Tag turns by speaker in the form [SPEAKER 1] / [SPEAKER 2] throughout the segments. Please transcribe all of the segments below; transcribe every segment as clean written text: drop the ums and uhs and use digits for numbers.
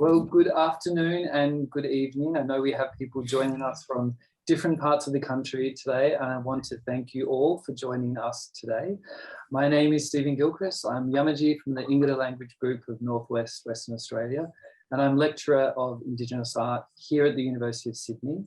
[SPEAKER 1] Well, good afternoon and good evening. I know we have people joining us from different parts of the country today, and I want to thank you all for joining us today. My name is Stephen Gilchrist. I'm Yamaji from the Nyungar language group of Northwest Western Australia, and I'm lecturer of Indigenous art here at the University of Sydney.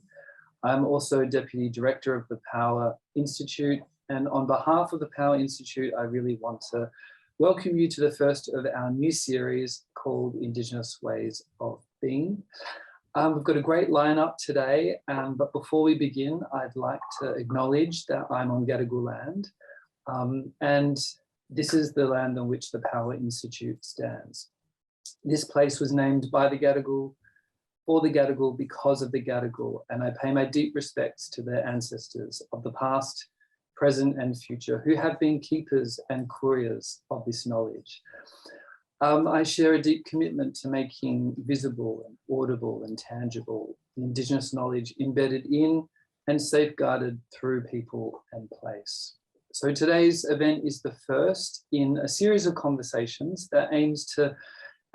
[SPEAKER 1] I'm also Deputy Director of the Power Institute, and on behalf of the Power Institute, I really want to welcome you to the first of our new series called Indigenous Ways of Being. We've got a great lineup today, but before we begin, I'd like to acknowledge that I'm on Gadigal land, and this is the land on which the Power Institute stands. This place was named by the Gadigal, for the Gadigal, because of the Gadigal, and I pay my deep respects to their ancestors of the past, present and future, who have been keepers and couriers of this knowledge. I share a deep commitment to making visible and audible and tangible the Indigenous knowledge embedded in and safeguarded through people and place. So today's event is the first in a series of conversations that aims to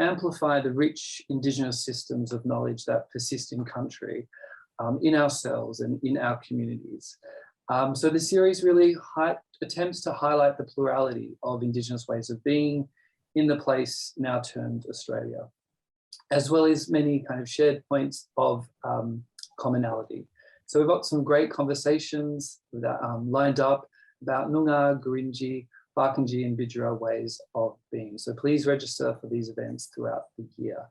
[SPEAKER 1] amplify the rich Indigenous systems of knowledge that persist in country, in ourselves and in our communities. So the series really attempts to highlight the plurality of Indigenous ways of being in the place now termed Australia, as well as many kind of shared points of commonality. So we've got some great conversations that, lined up about Noongar, Gurindji, Barkindji and Bidjara ways of being. So please register for these events throughout the year.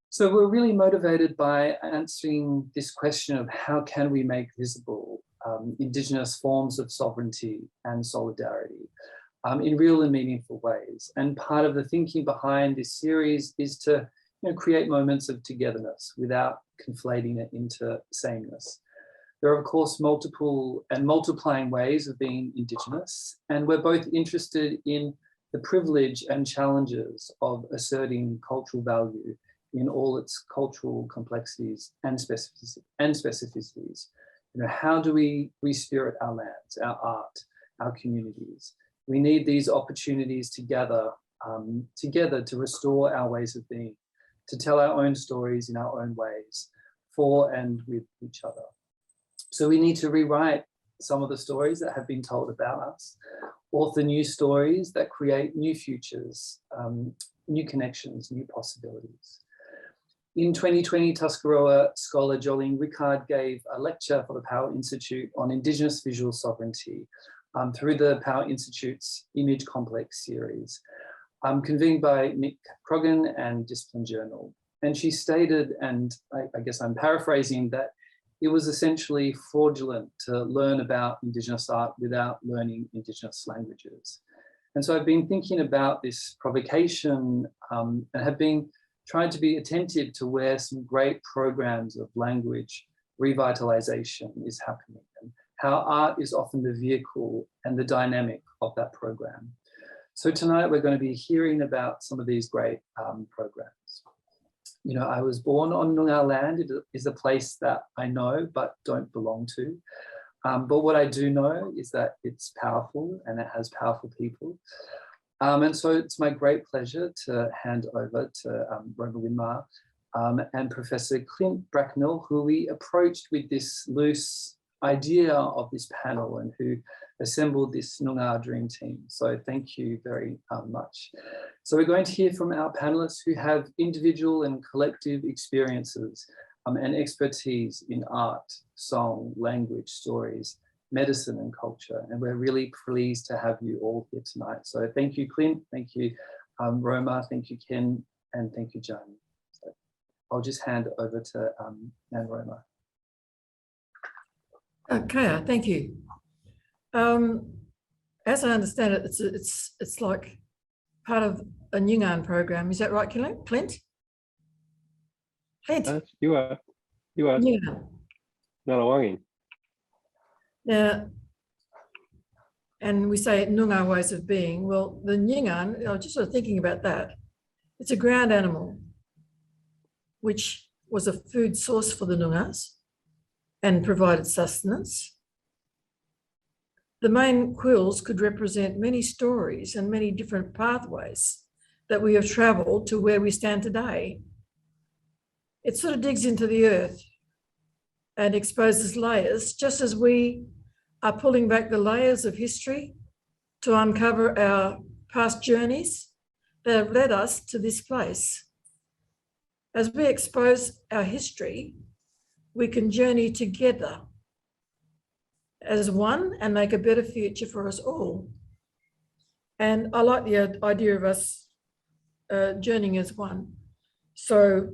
[SPEAKER 1] So we're really motivated by answering this question of how can we make visible Indigenous forms of sovereignty and solidarity in real and meaningful ways. And part of the thinking behind this series is to create moments of togetherness without conflating it into sameness. There are, of course, multiple and multiplying ways of being Indigenous, and we're both interested in the privilege and challenges of asserting cultural value in all its cultural complexities and specificities. How do we respirit our lands, our art, our communities? We need these opportunities to gather together to restore our ways of being, to tell our own stories in our own ways, for and with each other. So we need to rewrite some of the stories that have been told about us, author new stories that create new futures, new connections, new possibilities. In 2020, Tuscarora scholar Jolene Rickard gave a lecture for the Power Institute on Indigenous visual sovereignty through the Power Institute's Image Complex series, convened by Nick Croggan and Discipline Journal. And she stated, and I guess I'm paraphrasing, that it was essentially fraudulent to learn about Indigenous art without learning Indigenous languages. And so I've been thinking about this provocation and have been trying to be attentive to where some great programs of language revitalization is happening, and how art is often the vehicle and the dynamic of that program. So tonight we're going to be hearing about some of these great programs. I was born on Noongar land. It is a place that I know but don't belong to. But what I do know is that it's powerful and it has powerful people. And so it's my great pleasure to hand over to Roma Winmar and Professor Clint Bracknell, who we approached with this loose idea of this panel and who assembled this Noongar dream team. So thank you very much. So we're going to hear from our panelists who have individual and collective experiences and expertise in art, song, language, stories, medicine and culture. And we're really pleased to have you all here tonight. So thank you, Clint, thank you, Roma, thank you, Ken, and thank you, Joan. So I'll just hand over to Nan Roma.
[SPEAKER 2] Okay, thank you. As I understand it, it's like part of a Nyungar program. Is that right, Clint? Clint?
[SPEAKER 3] You are.
[SPEAKER 2] Nyungar.
[SPEAKER 3] Nalawangi.
[SPEAKER 2] Now, and we say Noongar ways of being. Well, the Nyungar, I was just sort of thinking about that. It's a ground animal, which was a food source for the Noongars and provided sustenance. The main quills could represent many stories and many different pathways that we have travelled to where we stand today. it sort of digs into the earth and exposes layers, just as we are pulling back the layers of history to uncover our past journeys that have led us to this place. As we expose our history, we can journey together as one and make a better future for us all. And I like the idea of us journeying as one. So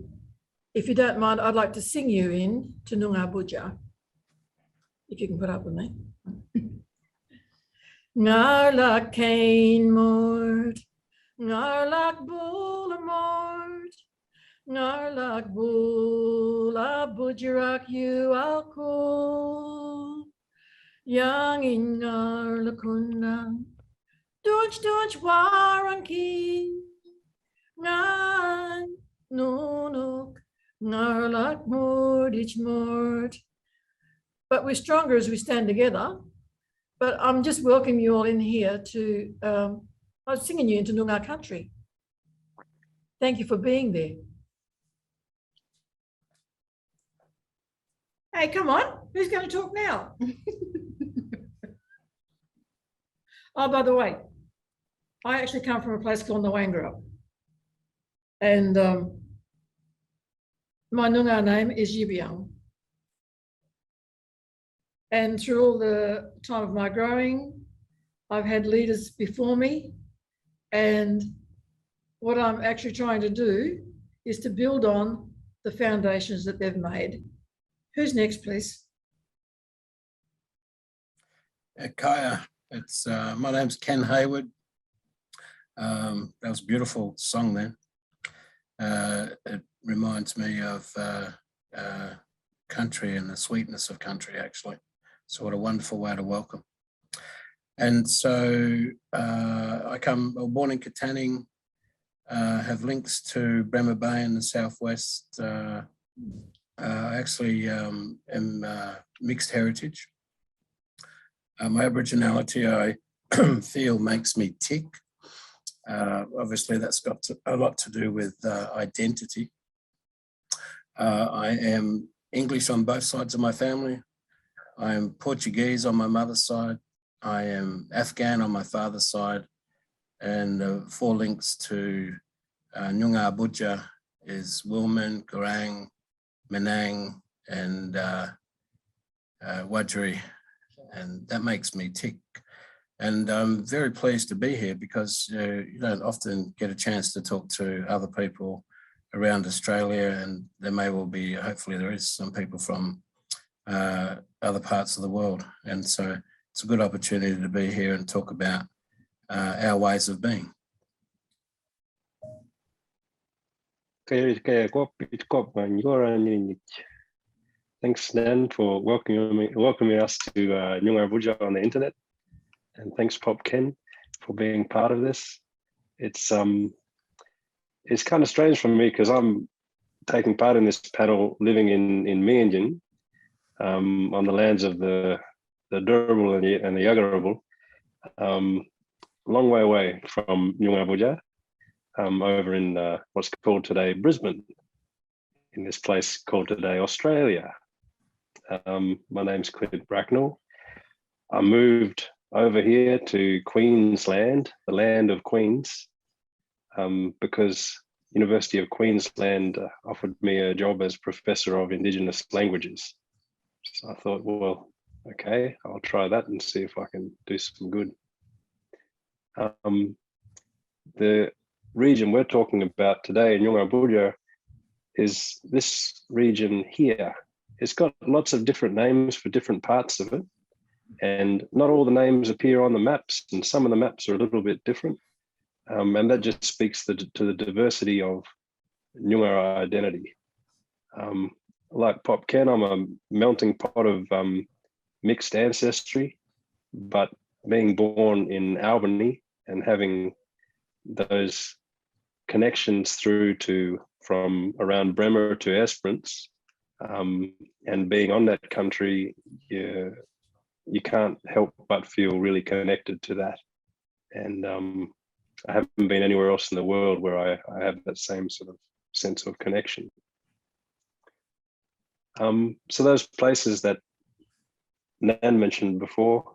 [SPEAKER 2] if you don't mind, I'd like to sing you in to Noongar Budja, if you can put up with me. Ngarlak Cain Moord, Ngarlak Boolamord, Ngarlak Boola Budjarak you al cool, Yang in Ngarlakuna, Dunch Warankin, Ngan Nunuk, Ngarlak Moorditj Moord. But we're stronger as we stand together. But I'm just welcoming you all in here to, I'm singing you into Noongar country. Thank you for being there. Hey, come on, who's going to talk now? Oh, by the way, I actually come from a place called Nyungar. And my Noongar name is Yibiyung. And through all the time of my growing, I've had leaders before me. And what I'm actually trying to do is to build on the foundations that they've made. Who's next, please?
[SPEAKER 4] Kaya, my name's Ken Hayward. That was a beautiful song then. It reminds me of country and the sweetness of country, actually. So what a wonderful way to welcome. And so I'm born in Katanning, have links to Bremer Bay in the southwest. Actually am mixed heritage. My Aboriginality, I feel, makes me tick. Obviously, that's got a lot to do with identity. I am English on both sides of my family. I am Portuguese on my mother's side. I am Afghan on my father's side. And 4 links to Nyungar Budja is Wilman, Garang, Menang, and Wadjuri. And that makes me tick. And I'm very pleased to be here because you don't often get a chance to talk to other people around Australia, and there may well be, hopefully there is some people from other parts of the world. And so it's a good opportunity to be here and talk about our ways of being.
[SPEAKER 3] Thanks, Dan, for welcoming us to Nyungar Budja on the internet. And thanks, Pop Ken, for being part of this. It's kind of strange for me because I'm taking part in this panel living in Meanjin, on the lands of the Durable and the Yuggurable, long way away from Nyungar Budja, over in what's called today Brisbane, in this place called today Australia. My name's Clint Bracknell. I moved over here to Queensland, the land of Queens, because University of Queensland offered me a job as Professor of Indigenous Languages. So I thought, well, okay, I'll try that and see if I can do some good. The region we're talking about today in Nyungar Budja is this region here. It's got lots of different names for different parts of it, and not all the names appear on the maps, and some of the maps are a little bit different. And that just speaks to the diversity of Nyungar identity. Like Pop Ken, I'm a melting pot of mixed ancestry, but being born in Albany and having those connections through to from around Bremer to Esperance, and being on that country, you can't help but feel really connected to that. And I haven't been anywhere else in the world where I have that same sort of sense of connection. So those places that Nan mentioned before,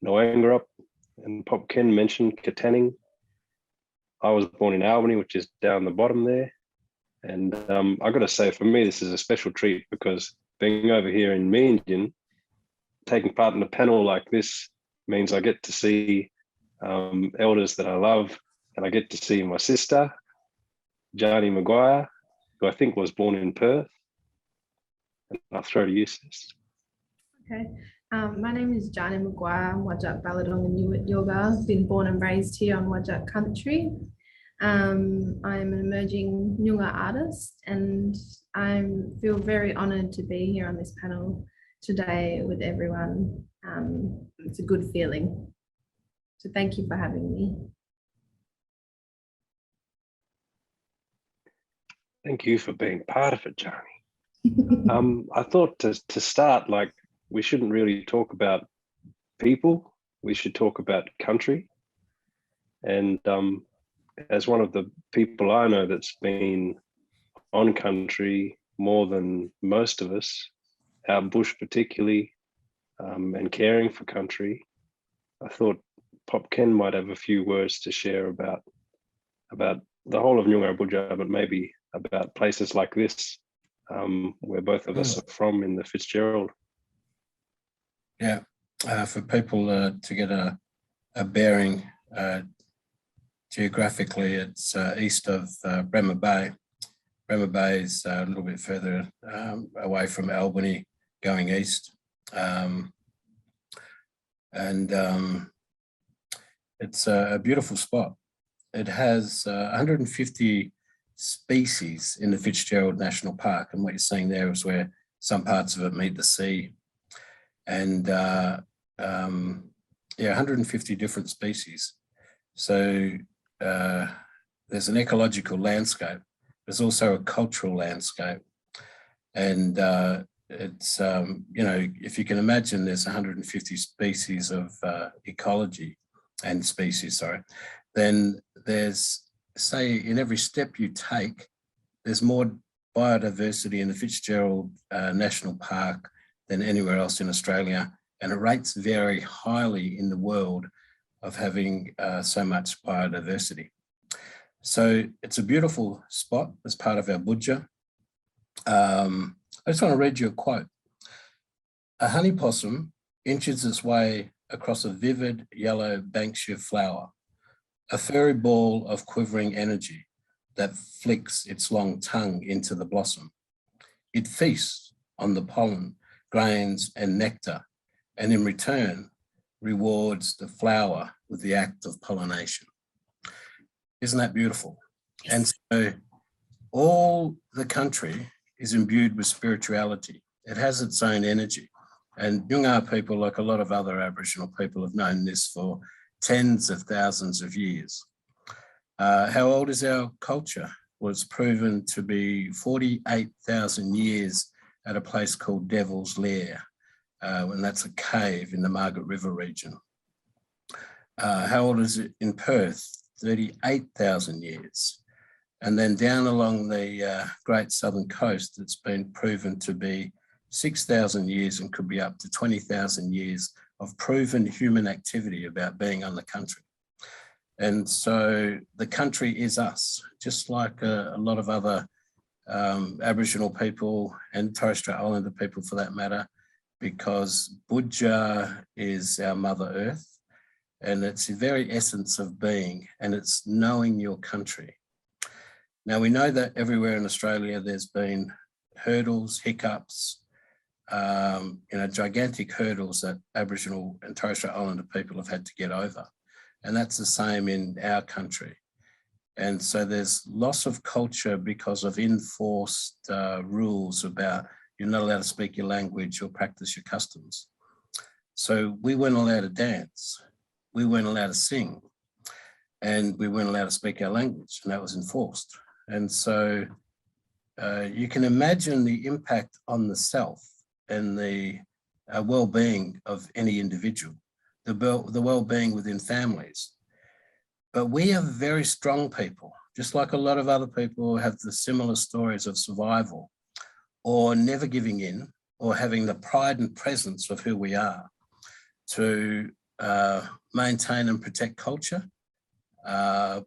[SPEAKER 3] Nyungar and Pop Ken mentioned Katanning. I was born in Albany, which is down the bottom there. And I got to say, for me, this is a special treat because being over here in Meanjin, taking part in a panel like this means I get to see elders that I love, and I get to see my sister, Jani Maguire, who I think was born in Perth. And I'll throw to you, sis.
[SPEAKER 5] Okay, my name is Jani Maguire. I'm Wajak Baladong and Nyungar. Been born and raised here on Wajak country. I'm an emerging Nyungar artist, and I feel very honoured to be here on this panel today with everyone. It's a good feeling. So thank you for having me.
[SPEAKER 3] Thank you for being part of it, Jani. I thought to start, like, we shouldn't really talk about people. We should talk about country. And as one of the people I know that's been on country more than most of us, out bush particularly, and caring for country, I thought Pop Ken might have a few words to share about the whole of Nyungar Budja, but maybe about places like this, where both of us are from in the Fitzgerald.
[SPEAKER 4] Yeah, for people to get a bearing geographically, it's east of Bremer Bay. Bremer Bay is a little bit further away from Albany, going east. It's a beautiful spot. It has 150 species in the Fitzgerald National Park, and what you're seeing there is where some parts of it meet the sea. And 150 different species. So there's an ecological landscape. There's also a cultural landscape. And it's, if you can imagine, there's 150 species of then there's, say, in every step you take, there's more biodiversity in the Fitzgerald National Park than anywhere else in Australia, and it rates very highly in the world of having so much biodiversity. So it's a beautiful spot as part of our Budja. I just want to read you a quote. A honey possum inches its way across a vivid yellow banksia flower, a furry ball of quivering energy that flicks its long tongue into the blossom. It feasts on the pollen, grains and nectar, and in return rewards the flower with the act of pollination. Isn't that beautiful? And so all the country is imbued with spirituality. It has its own energy. And Nyungar people, like a lot of other Aboriginal people, have known this for tens of thousands of years. How old is our culture? Well, it's proven to be 48,000 years at a place called Devil's Lair, and that's a cave in the Margaret River region. How old is it in Perth? 38,000 years. And then down along the Great Southern Coast, it's been proven to be 6,000 years and could be up to 20,000 years of proven human activity about being on the country. And so the country is us, just like a lot of other Aboriginal people and Torres Strait Islander people for that matter, because Budja is our Mother Earth, and it's the very essence of being, and it's knowing your country. Now, we know that everywhere in Australia there's been hurdles, hiccups, gigantic hurdles that Aboriginal and Torres Strait Islander people have had to get over. And that's the same in our country. And so there's loss of culture because of enforced rules about you're not allowed to speak your language or practice your customs. So we weren't allowed to dance. We weren't allowed to sing. And we weren't allowed to speak our language, and that was enforced. And so you can imagine the impact on the self and the well-being of any individual, the well-being within families. But we are very strong people, just like a lot of other people have the similar stories of survival. or never giving in, or having the pride and presence of who we are to maintain and protect culture. A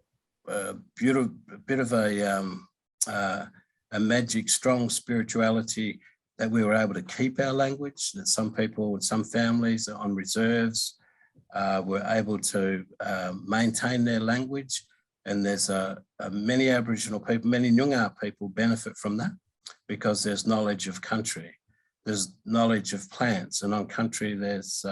[SPEAKER 4] bit of a magic, strong spirituality, that we were able to keep our language, that some people, some families on reserves were able to maintain their language. And there's many Aboriginal people, many Nyungar people benefit from that, because there's knowledge of country, there's knowledge of plants, and on country there's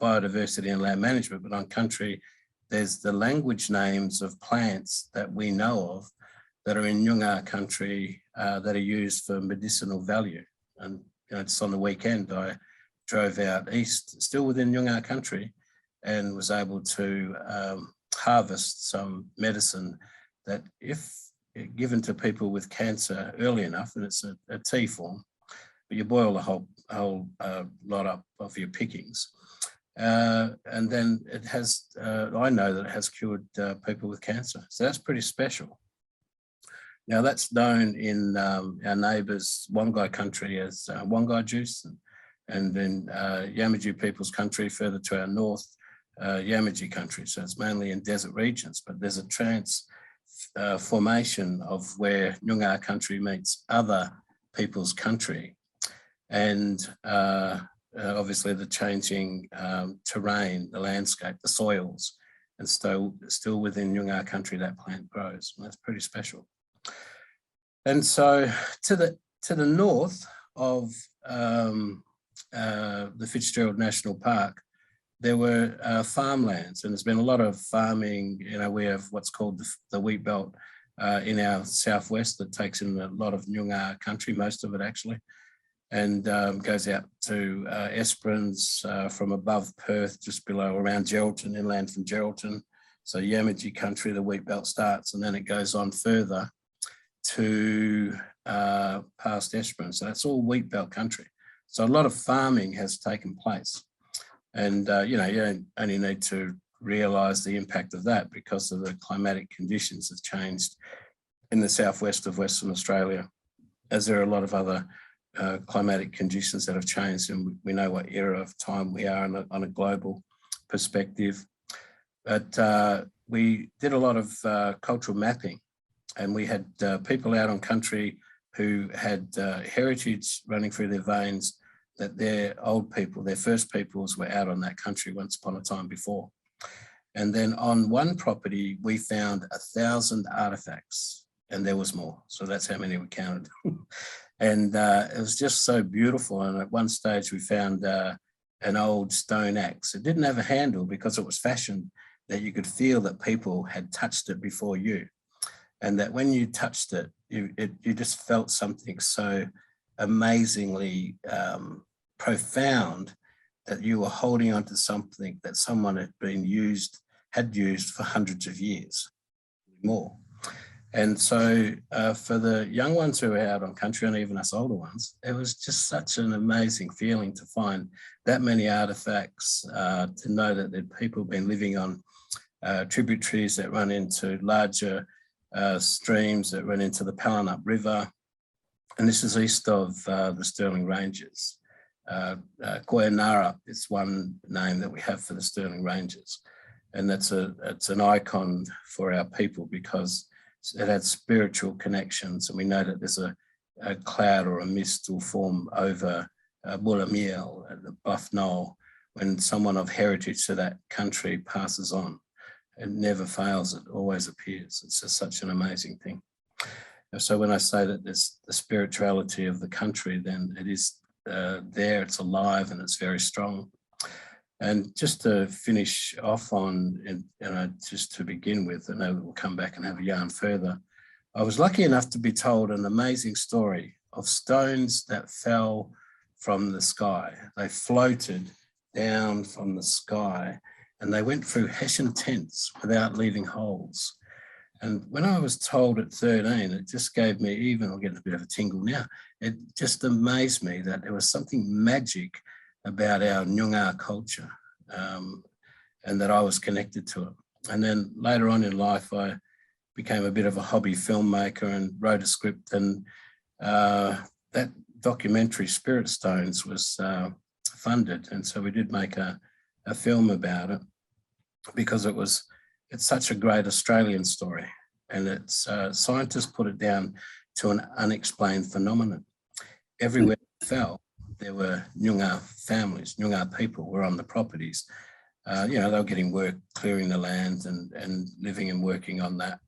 [SPEAKER 4] biodiversity and land management, but on country there's the language names of plants that we know of that are in Nyungar country that are used for medicinal value. And just on the weekend I drove out east, still within Nyungar country, and was able to harvest some medicine that, if given to people with cancer early enough, and it's a tea form, but you boil the whole lot up of your pickings. And then it has, I know that it has cured people with cancer. So that's pretty special. Now that's known in our neighbours Wongai country as Wongai juice, and then Yamaji people's country further to our north, Yamaji country. So it's mainly in desert regions, but there's a transformation of where Nyungar country meets other people's country. And obviously the changing terrain, the landscape, the soils, and still within Nyungar country that plant grows. And that's pretty special. And so to the north of the Fitzgerald National Park, there were farmlands, and there's been a lot of farming. We have what's called the wheat belt in our southwest that takes in a lot of Nyungar country, most of it actually, and goes out to Esperance from above Perth, just below around Geraldton, inland from Geraldton. So Yamaji country, the wheat belt starts, and then it goes on further to past Esperance. So that's all wheat belt country. So a lot of farming has taken place. And, you only need to realise the impact of that because of the climatic conditions have changed in the southwest of Western Australia, as there are a lot of other climatic conditions that have changed, and we know what era of time we are on a global perspective. But we did a lot of cultural mapping, and we had people out on country who had heritage running through their veins, that their old people, their first peoples were out on that country once upon a time before. And then on one property, we found 1,000 artifacts, and there was more. So that's how many we counted. And it was just so beautiful. And at one stage we found an old stone axe. It didn't have a handle because it was fashioned that you could feel that people had touched it before you. And that when you touched it, you just felt something so amazingly profound, that you were holding on to something that someone had used for hundreds of years more. And so for the young ones who were out on country, and even us older ones, it was just such an amazing feeling to find that many artifacts, to know that there'd people been living on tributaries that run into larger streams that run into the Pallinup River. And this is east of the Stirling Ranges. Koyanara is one name that we have for the Stirling Ranges. And it's an icon for our people because it had spiritual connections. And we know that there's a cloud or a mist will form over Bulamiel at the Buff Knoll when someone of heritage to that country passes on. It never fails, it always appears. It's just such an amazing thing. So when I say that there's the spirituality of the country, then it is there, it's alive, and it's very strong. And just to finish off on, just to begin with, I know we'll come back and have a yarn further. I was lucky enough to be told an amazing story of stones that fell from the sky. They floated down from the sky, and they went through Hessian tents without leaving holes. And when I was told at 13, it just gave me, even I'll get a bit of a tingle now, it just amazed me that there was something magic about our Nyungar culture, and that I was connected to it. And then later on in life, I became a bit of a hobby filmmaker and wrote a script, and that documentary Spirit Stones was funded, and so we did make a film about it because it's such a great Australian story, and it's scientists put it down to an unexplained phenomenon. Everywhere it fell, there were Nyungar families, Nyungar people were on the properties. They were getting work, clearing the land and living and working on that,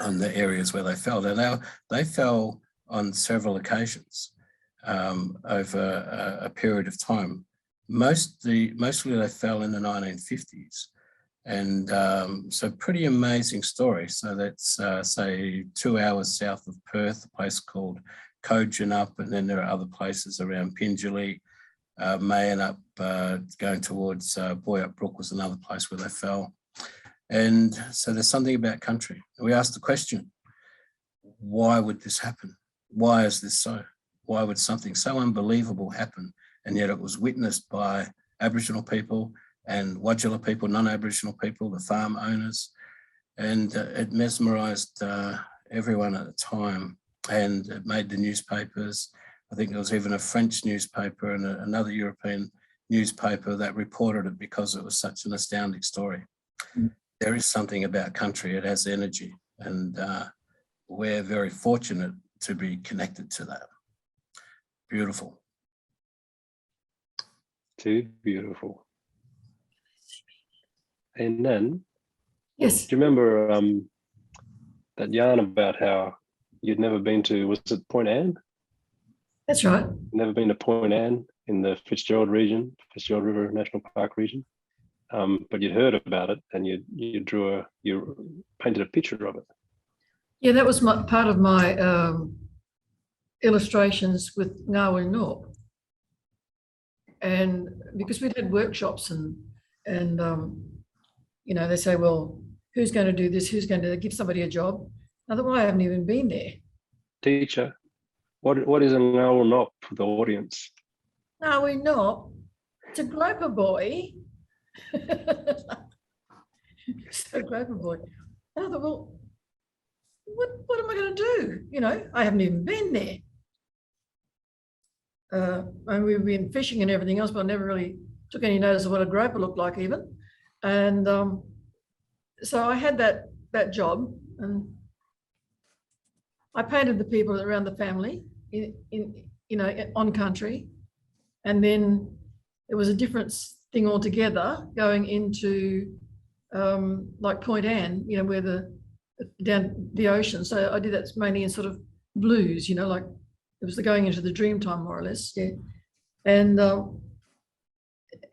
[SPEAKER 4] on the areas where they fell. And they fell on several occasions over a period of time. Mostly they fell in the 1950s. And so pretty amazing story. So that's say 2 hours south of Perth, a place called Cowan up, and then there are other places around Pingelly, Mayan up, going towards Boyup Brook was another place where they fell. And so there's something about country. We asked the question, why would this happen? Why is this so? Why would something so unbelievable happen? And yet it was witnessed by Aboriginal people and Wadjala people, non-Aboriginal people, the farm owners. And it mesmerised everyone at the time. And it made the newspapers. I think there was even a French newspaper and another European newspaper that reported it because it was such an astounding story. There is something about country, it has energy, and we're very fortunate to be connected to that. Beautiful.
[SPEAKER 3] Too beautiful. And then,
[SPEAKER 2] Yes.
[SPEAKER 3] do you remember that yarn about how you'd never been to, was it Point Anne?
[SPEAKER 2] That's right.
[SPEAKER 3] Never been to Point Anne in the Fitzgerald region, Fitzgerald River National Park region, but you'd heard about it and you painted a picture of it.
[SPEAKER 2] Yeah, that was part of my illustrations with Ngāwi North. And because we'd had workshops and they say, well, who's going to do this? Who's going to give somebody a job? I thought, well, I haven't even been there.
[SPEAKER 3] Teacher, what is a Ngāwi North for the audience?
[SPEAKER 2] Ngāwi North, it's a groper boy. So groper boy. And I thought, well, what am I going to do? I haven't even been there. And we've been fishing and everything else, but I never really took any notice of what a groper looked like even. And so I had that job, and I painted the people around the family on country. And then it was a different thing altogether going into like Point Anne, where down the ocean. So I did that mainly in sort of blues, like it was going into the dream time more or less. Yeah. And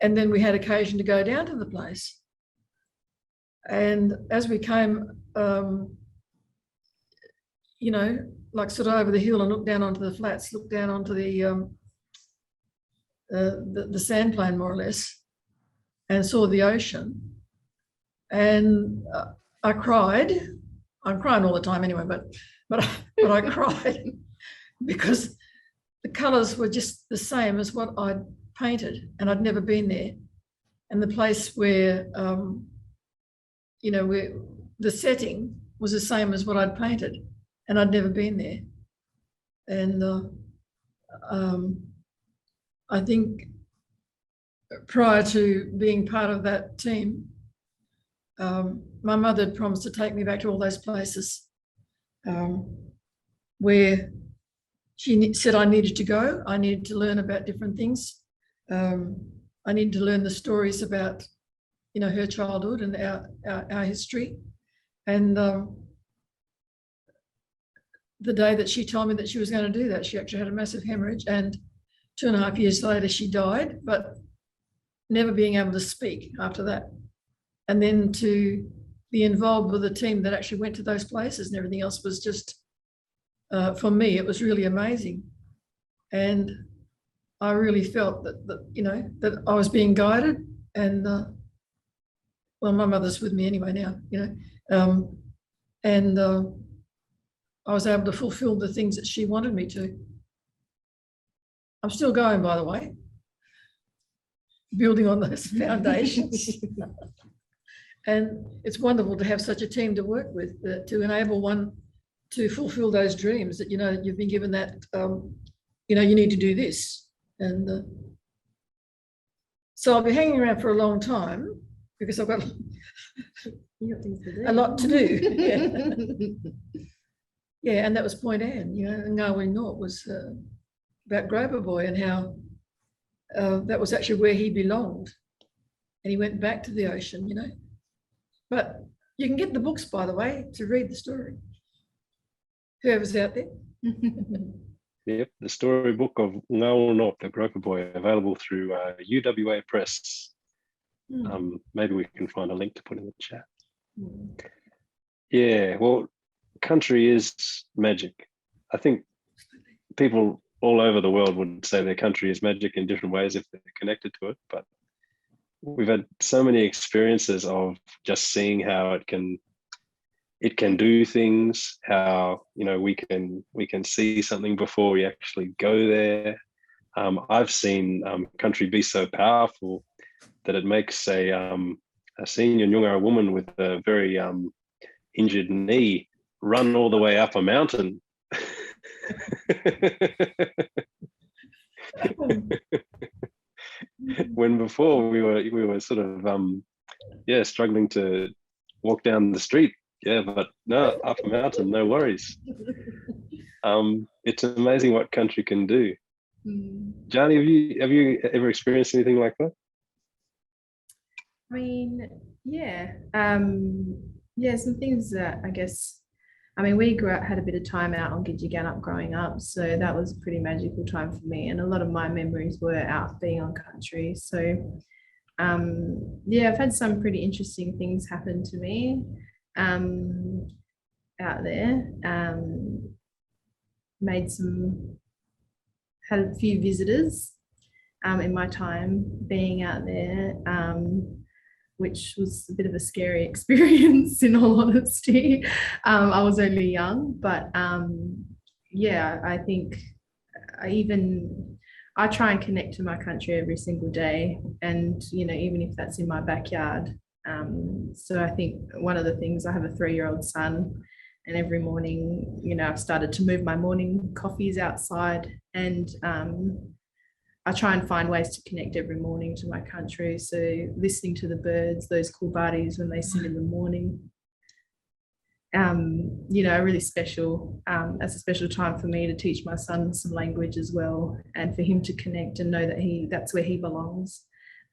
[SPEAKER 2] then we had occasion to go down to the place. And as we came, like sort of over the hill and looked down onto the flats, looked down onto the sand plain more or less, and saw the ocean. And I cried. I'm crying all the time anyway, but I cried because the colours were just the same as what I'd painted, and I'd never been there. And the place where, where the setting was the same as what I'd painted, and I'd never been there. And I think prior to being part of that team, my mother had promised to take me back to all those places where she said I needed to go. I needed to learn about different things. I needed to learn the stories about, her childhood and our history. And the day that she told me that she was going to do that, she actually had a massive hemorrhage, and 2.5 years later she died, but never being able to speak after that. And then to be involved with a team that actually went to those places and everything else was just, for me, it was really amazing. And I really felt that I was being guided, and well, my mother's with me anyway now, and I was able to fulfill the things that she wanted me to. I'm still going, by the way, building on those foundations. And it's wonderful to have such a team to work with, to enable one to fulfill those dreams that, you've been given that, you need to do this. And so I'll be hanging around for a long time because I've got a lot to do. Yeah, and that was Point Anne, Ngāwi North was about Grover Boy and how that was actually where he belonged. And he went back to the ocean, But you can get the books, by the way, to read the story. Whoever's out there.
[SPEAKER 3] Yep, the storybook of Ngāwi North, the Grover Boy, available through UWA Press. Maybe we can find a link to put in the chat. Yeah, well, country is magic. I think people all over the world would say their country is magic in different ways if they're connected to it, but we've had so many experiences of just seeing how it can do things, how we can see something before we actually go there. I've seen country be so powerful that it makes a senior Nyungar woman with a very injured knee run all the way up a mountain. When before we were sort of struggling to walk down the street, but no, up a mountain, no worries. It's amazing what country can do. Johnny, have you ever experienced anything like that?
[SPEAKER 5] I mean, some things that I guess, we had a bit of time out on Gidgegannup growing up, so that was a pretty magical time for me, and a lot of my memories were out being on country. So I've had some pretty interesting things happen to me out there. Had a few visitors in my time being out there, which was a bit of a scary experience in all honesty. I was only young, but I think I try and connect to my country every single day, and even if that's in my backyard. So I think one of the things, I have a 3-year-old son, and every morning, I've started to move my morning coffees outside, and I try and find ways to connect every morning to my country. So listening to the birds, those kulbaris when they sing in the morning, really special. That's a special time for me to teach my son some language as well, and for him to connect and know that that's where he belongs.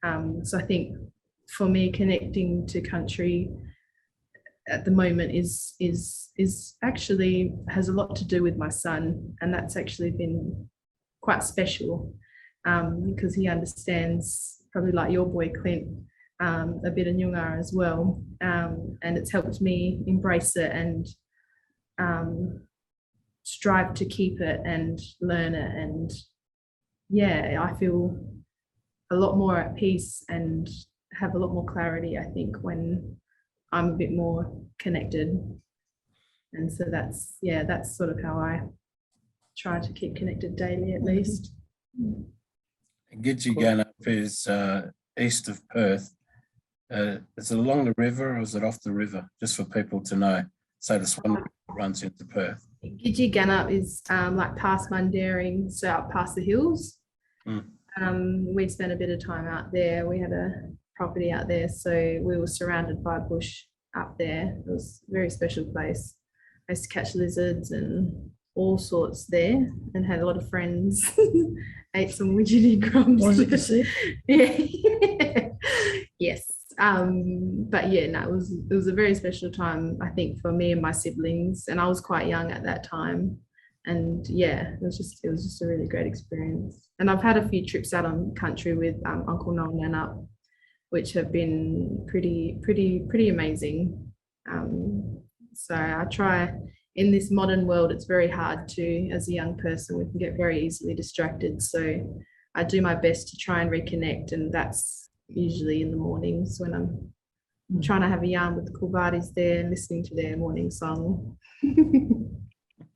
[SPEAKER 5] So I think for me, connecting to country at the moment is actually has a lot to do with my son, and that's actually been quite special. Because he understands, probably like your boy Clint, a bit of Nyungar as well, and it's helped me embrace it and strive to keep it and learn it, and I feel a lot more at peace and have a lot more clarity, I think, when I'm a bit more connected. And so that's sort of how I try to keep connected daily, at least.
[SPEAKER 4] Gidgegannup is east of Perth. Is it along the river or is it off the river? Just for people to know. So the Swan River runs into Perth.
[SPEAKER 5] Gidgegannup is like past Mundaring, so up past the hills. We spent a bit of time out there. We had a property out there, so we were surrounded by bush up there. It was a very special place. I used to catch lizards and all sorts there, and had a lot of friends. Ate some widgety crumbs.
[SPEAKER 2] Was it to see?
[SPEAKER 5] Yeah. Yes. But it was a very special time, I think, for me and my siblings, and I was quite young at that time. And it was just a really great experience. And I've had a few trips out on country with Uncle Noel and up, which have been pretty amazing. So I try. In this modern world, it's very hard to, as a young person, we can get very easily distracted. So I do my best to try and reconnect, and that's usually in the mornings when I'm trying to have a yarn with the Kulbaris there and listening to their morning song.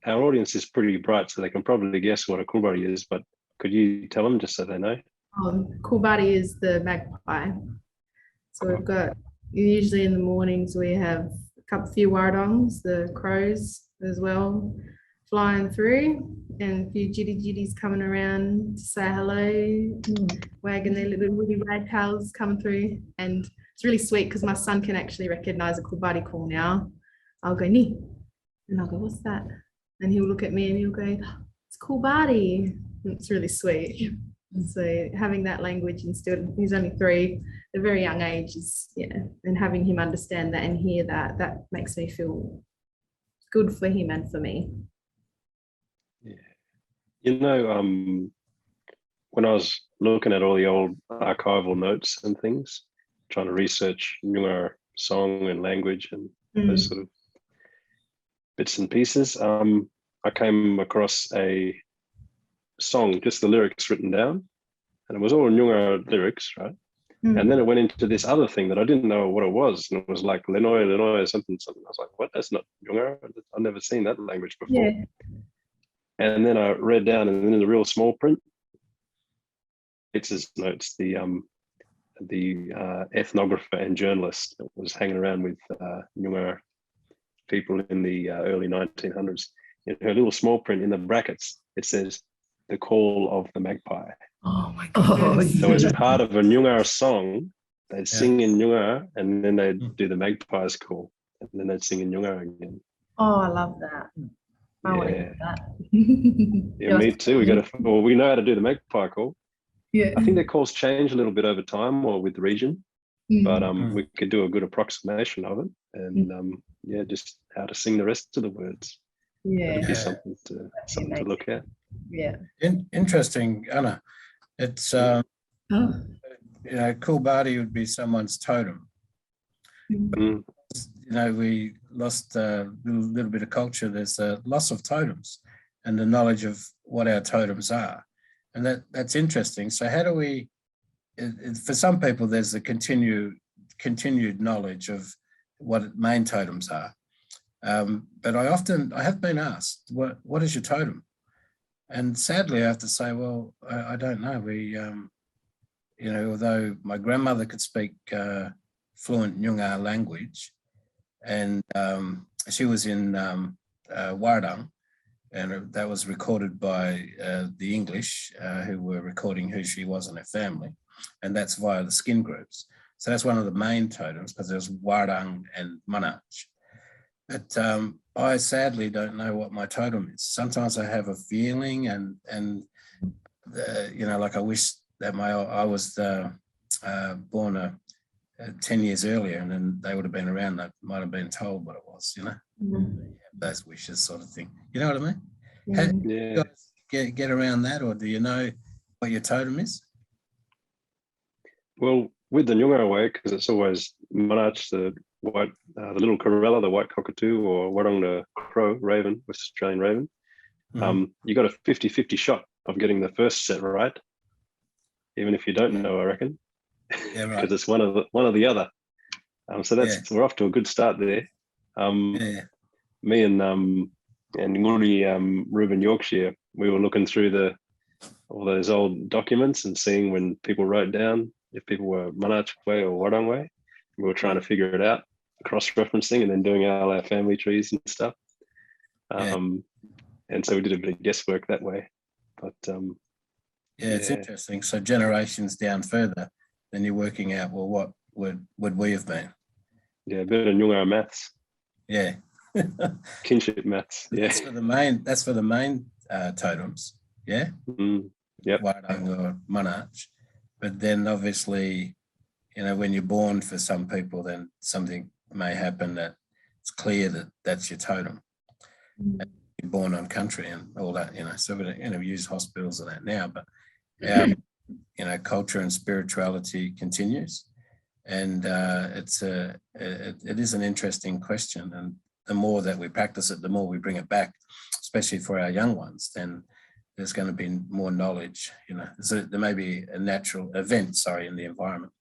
[SPEAKER 3] Our audience is pretty bright, so they can probably guess what a Kulbari is, but could you tell them just so they know?
[SPEAKER 5] Kulbari is the magpie. So we've got, Usually in the mornings we have a few waradongs, the crows as well, flying through, and a few jitty-jitties coming around to say hello, wagging their little woody rag tails coming through. And it's really sweet because my son can actually recognize a kulbari call now. I'll go, ni, and I'll go, what's that? And he'll look at me and he'll go, it's kulbari. It's really sweet. So having that language instilled, he's only 3, at a very young age, is, and having him understand that and hear that, that makes me feel good for him and for me.
[SPEAKER 3] Yeah. You know, when I was looking at all the old archival notes and things, trying to research Nyungar song and language and those sort of bits and pieces, I came across a song, just the lyrics written down, and it was all Nyungar lyrics, right? And then it went into this other thing that I didn't know what it was, and it was like Lenoi, Lenoi, something. I was like, what? That's not Nyungar. I've never seen that language before.
[SPEAKER 5] Yeah.
[SPEAKER 3] And then I read down, and then in the real small print, it's his notes. The ethnographer and journalist that was hanging around with Nyungar people in the early 1900s. In her little small print in the brackets, it says the call of the magpie.
[SPEAKER 2] Oh my God.
[SPEAKER 3] So as part of a Nyungar song, they'd sing in Nyungar, and then they'd do the magpie's call, and then they'd sing in Nyungar again.
[SPEAKER 5] Oh, I love that. I want to hear that.
[SPEAKER 3] Yeah, me too. We know how to do the magpie call.
[SPEAKER 5] Yeah.
[SPEAKER 3] I think their calls change a little bit over time or with the region, but we could do a good approximation of it, and just how to sing the rest of the words.
[SPEAKER 5] Yeah.
[SPEAKER 3] That'd be something to look at.
[SPEAKER 5] Yeah.
[SPEAKER 4] Interesting, Anna. It's Kulbari would be someone's totem. We lost a little bit of culture. There's a loss of totems and the knowledge of what our totems are, and that's interesting. So how do we? For some people, there's the continued knowledge of what main totems are, but I have been asked, what is your totem? And sadly, I have to say, well, I don't know. We, although my grandmother could speak fluent Nyungar language, and she was in Waradang, and that was recorded by the English, who were recording who she was and her family, and that's via the skin groups. So that's one of the main totems, because there's Waradang and Moorditj. But I sadly don't know what my totem is. Sometimes I have a feeling, and like I wish that I was born 10 years earlier, and then they would have been around. That might have been told what it was, those wishes, sort of thing. You know what I mean? How do you guys get around that, or do you know what your totem is?
[SPEAKER 3] Well, with the Nyungar way, because it's always Moorditj, the white, the little corella, the white cockatoo, or Warong, the crow, raven, West Australian raven. You got a 50-50 shot of getting the first set right, even if you don't know, I reckon. Yeah, right. Because it's one or the other. So we're off to a good start there. Me and Nguri, Reuben Yorkshire, we were looking through all those old documents and seeing when people wrote down if people were Moorditj way or Warong way. We were trying to figure it out, cross-referencing, and then doing all our family trees and stuff. And so we did a bit of guesswork that way. But
[SPEAKER 4] it's interesting. So generations down further, then you're working out, well, what would we have been?
[SPEAKER 3] Yeah, a bit of Nyungar maths.
[SPEAKER 4] Yeah.
[SPEAKER 3] Kinship maths. Yeah.
[SPEAKER 4] That's for the main totems. Yeah.
[SPEAKER 3] Yep.
[SPEAKER 4] Waradang or Moorditj. But then obviously, when you're born, for some people, then something may happen that it's clear that that's your totem. You're born on country and all that, so we use hospitals and that now, but culture and spirituality continues, and it is an interesting question, and the more that we practice it, the more we bring it back, especially for our young ones, then there's going to be more knowledge. There may be a natural event, in the environment,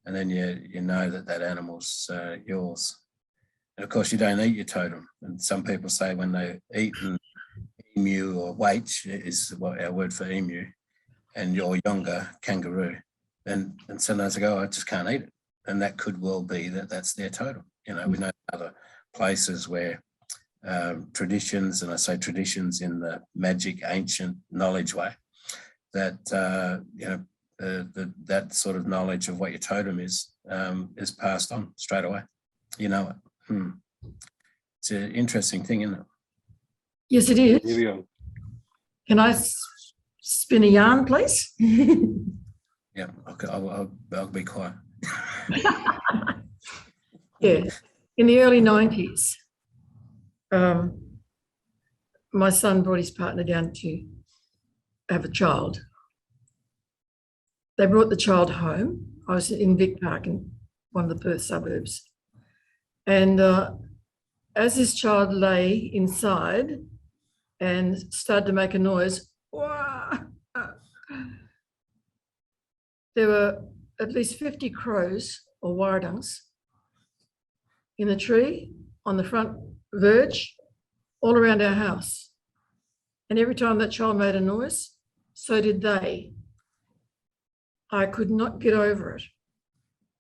[SPEAKER 4] and then you know that animal's yours. And of course, you don't eat your totem. And some people say when they eat an emu, or waich is our word for emu, and your younger kangaroo, and sometimes they go, I just can't eat it. that could well be that's their totem. You know, we know other places where traditions, and I say traditions in the magic ancient knowledge way, that you know, that sort of knowledge of what your totem is passed on straight away. You know it. It's an interesting thing, isn't it?
[SPEAKER 2] Yes, it is.
[SPEAKER 3] Here we go.
[SPEAKER 2] Can I spin a yarn, please?
[SPEAKER 4] Yeah, I'll be quiet.
[SPEAKER 2] Yeah, in the early 90s, my son brought his partner down to have a child. They brought the child home. I was in Vic Park in one of the Perth suburbs. And as this child lay inside and started to make a noise, there were at least 50 crows or warradungs in the tree on the front verge all around our house. And every time that child made a noise, so did they. I could not get over it.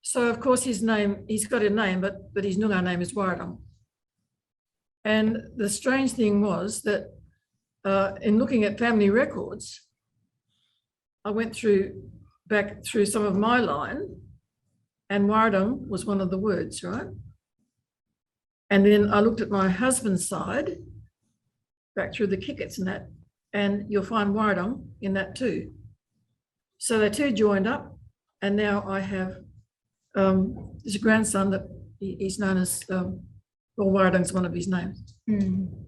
[SPEAKER 2] So of course his name, he's got a name, but his Noongar name is Warradung. And the strange thing was that in looking at family records, I went back through some of my line, and Warradung was one of the words, right? And then I looked at my husband's side, back through the Kickets and that, and you'll find Warradung in that too. So they two joined up, and now I have there's a grandson that he's known as, Warradung's one of his names. And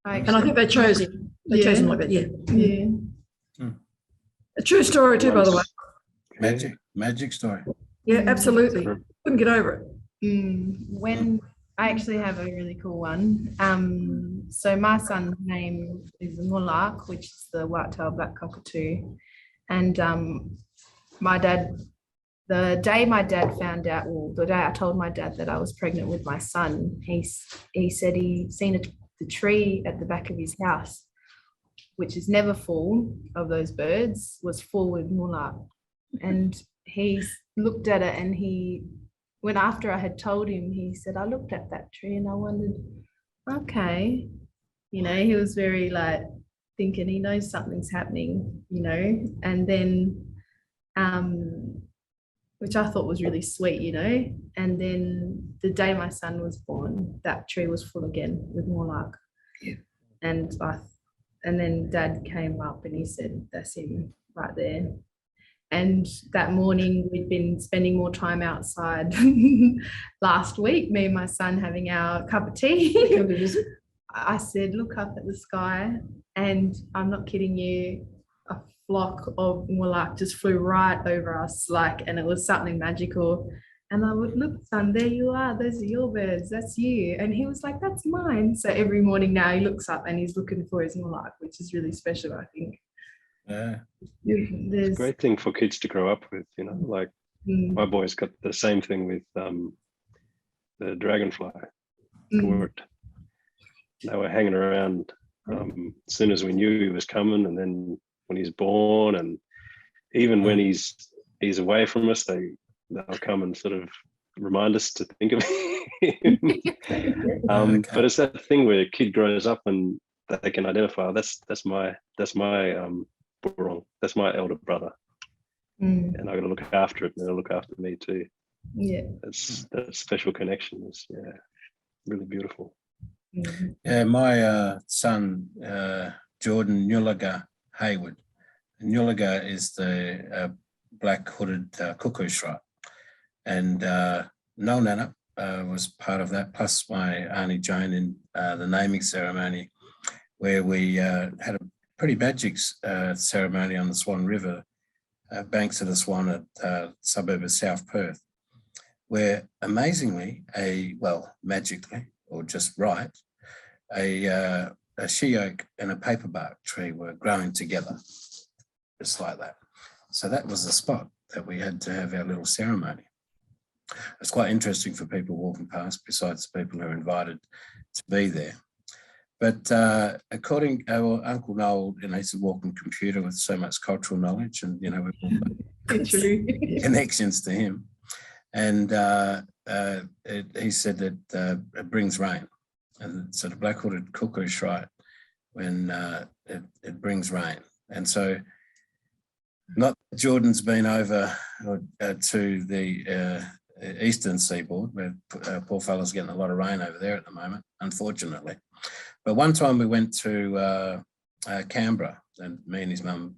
[SPEAKER 2] I think they chose him. They chose him like that, yeah.
[SPEAKER 5] Yeah.
[SPEAKER 2] A true story too, by the way.
[SPEAKER 4] Magic story.
[SPEAKER 2] Yeah, absolutely. Couldn't get over it.
[SPEAKER 5] When I actually have a really cool one. So my son's name is Mulak, which is the white-tailed black cockatoo. And my dad, the day my dad found out, well, the day I told my dad that I was pregnant with my son, he said he'd seen the tree at the back of his house, which is never full of those birds, was full with mulak. And he looked at it, and when after I had told him, he said, I looked at that tree and I wondered, okay, you know, he was very like thinking he knows something's happening, you know, and then, which I thought was really sweet, you know, and then the day my son was born, that tree was full again with mulak.
[SPEAKER 4] Yeah.
[SPEAKER 5] And then Dad came up and he said, that's him right there. And that morning we'd been spending more time outside last week, me and my son having our cup of tea. I said, look up at the sky, and I'm not kidding you, a flock of mulak just flew right over us, and it was something magical. And I would look, son, there you are, those are your birds, that's you. And he was like, that's mine. So every morning now he looks up and he's looking for his mulak, which is really special, I think.
[SPEAKER 3] Yeah, it's a great thing for kids to grow up with, you know, like my boys got the same thing with the dragonfly. They were hanging around as soon as we knew he was coming, and then when he's born, and even when he's away from us, they'll come and sort of remind us to think of him. But it's that thing where a kid grows up and they can identify, that's my burung, that's my elder brother, and I got to look after it, and they'll look after me too.
[SPEAKER 5] Yeah,
[SPEAKER 3] that's that special connection is really beautiful.
[SPEAKER 4] Yeah, my son Jordan Nyungar Hayward. Nyungar is the black hooded cuckoo shrub, and Nolnana was part of that, plus my Auntie Joan in the naming ceremony, where we had a pretty magic ceremony on the Swan River, banks of the Swan at suburb of South Perth, where amazingly, magically, or just right, a she oak and a paperbark tree were growing together, just like that. So that was the spot that we had to have our little ceremony. It's quite interesting for people walking past, besides the people who are invited to be there. But according to Uncle Noel, you know, he's a walking computer with so much cultural knowledge, and you know, we've all got connections to him. And he said that it brings rain. And so the black-hooded cuckoo shrike, when it brings rain. And so not that Jordan's been over to the eastern seaboard, where poor fella's getting a lot of rain over there at the moment, unfortunately. But one time we went to Canberra, and me and his mum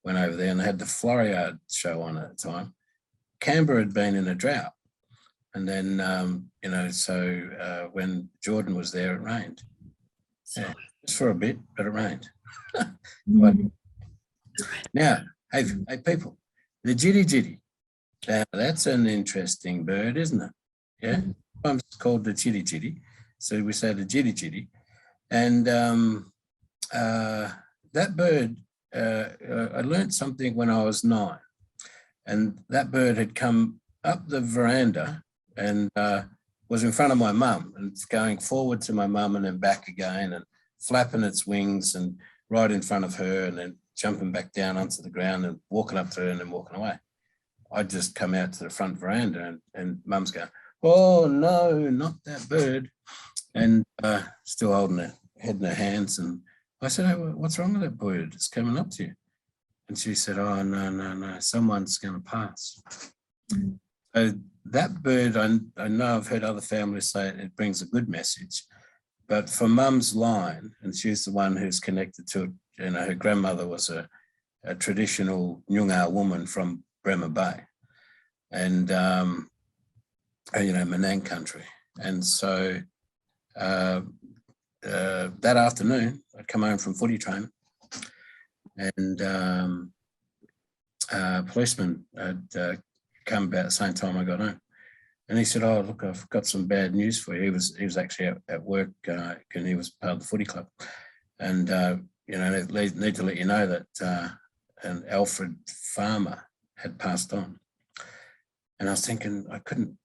[SPEAKER 4] went over there, and they had the Floriade show on at the time. Canberra had been in a drought. And then, you know, so when Jordan was there, it rained. Yeah, just for a bit, but it rained. But now, hey people, the jitty. Now, that's an interesting bird, isn't it? Yeah, sometimes it's called the jitty. So we say the jitty. And that bird, I learned something when I was 9. And that bird had come up the veranda and was in front of my mum and going forward to my mum and then back again and flapping its wings and right in front of her and then jumping back down onto the ground and walking up to her and then walking away. I'd just come out to the front veranda and mum's going, oh no, not that bird. And still holding her head in her hands. And I said, oh, what's wrong with that bird? It's coming up to you. And she said, oh, no, someone's going to pass. So that bird, I know I've heard other families say it brings a good message, but for mum's line, and she's the one who's connected to it, you know, her grandmother was a traditional Nyungar woman from Bremer Bay and, you know, Menang country. And so that afternoon, I'd come home from footy training and a policeman had come about the same time I got home. And he said, oh, look, I've got some bad news for you. He was actually at work and he was part of the footy club. And, you know, they need to let you know that an Alfred farmer had passed on. And I was thinking, I couldn't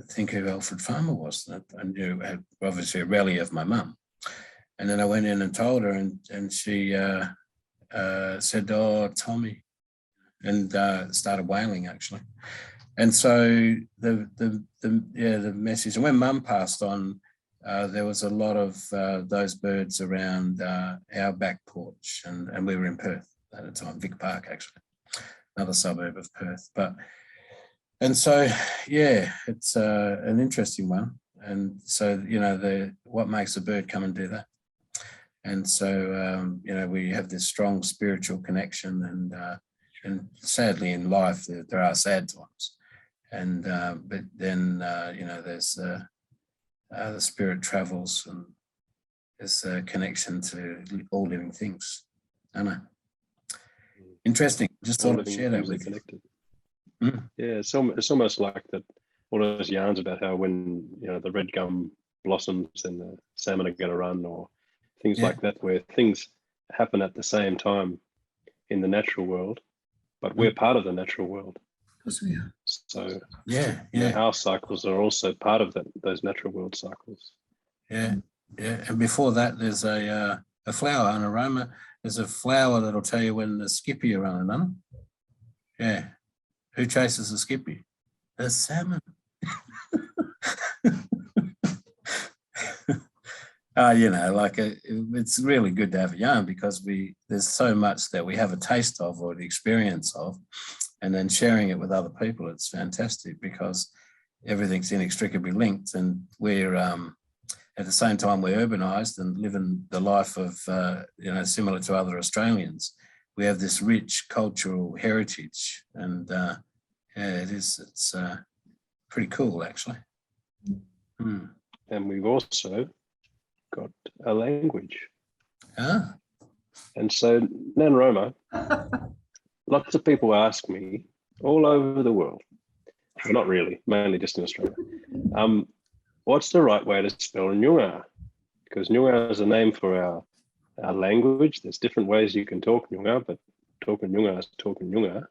[SPEAKER 4] think who Alfred Farmer was. I knew, obviously, a rally of my mum. And then I went in and told her and she said, oh, Tommy. And started wailing actually, and so the message. And when Mum passed on, there was a lot of those birds around our back porch, and we were in Perth at the time, Vic Park actually, another suburb of Perth. And so yeah, it's an interesting one. And so you know what makes a bird come and do that. And so you know we have this strong spiritual connection and sadly in life there are sad times, and but then you know there's the spirit travels and there's a connection to all living things. I know. Interesting. Just thought I'd share that with you.
[SPEAKER 3] Yeah, it's almost like that. All those yarns about how when you know the red gum blossoms and the salmon are going to run, or things like that, where things happen at the same time in the natural world. But we're part of the natural world.
[SPEAKER 2] Of course we are.
[SPEAKER 3] So
[SPEAKER 4] yeah.
[SPEAKER 3] Our cycles are also part of those natural world cycles.
[SPEAKER 4] Yeah. And before that, there's a flower, an aroma. There's a flower that'll tell you when the skippy are running, doesn't it? Yeah. Who chases the skippy? The salmon. You know, like it's really good to have a yarn because there's so much that we have a taste of or the experience of, and then sharing it with other people. It's fantastic because everything's inextricably linked, and we're at the same time we're urbanised and living the life of you know, similar to other Australians. We have this rich cultural heritage, and yeah, it's pretty cool actually.
[SPEAKER 3] And we've also got a language. And so Nan Roma, lots of people ask me all over the world, well, not really, mainly just in Australia, what's the right way to spell Nyungar? Because Nyungar is a name for our language. There's different ways you can talk Nyungar, but talking Nyungar is talking Nyungar.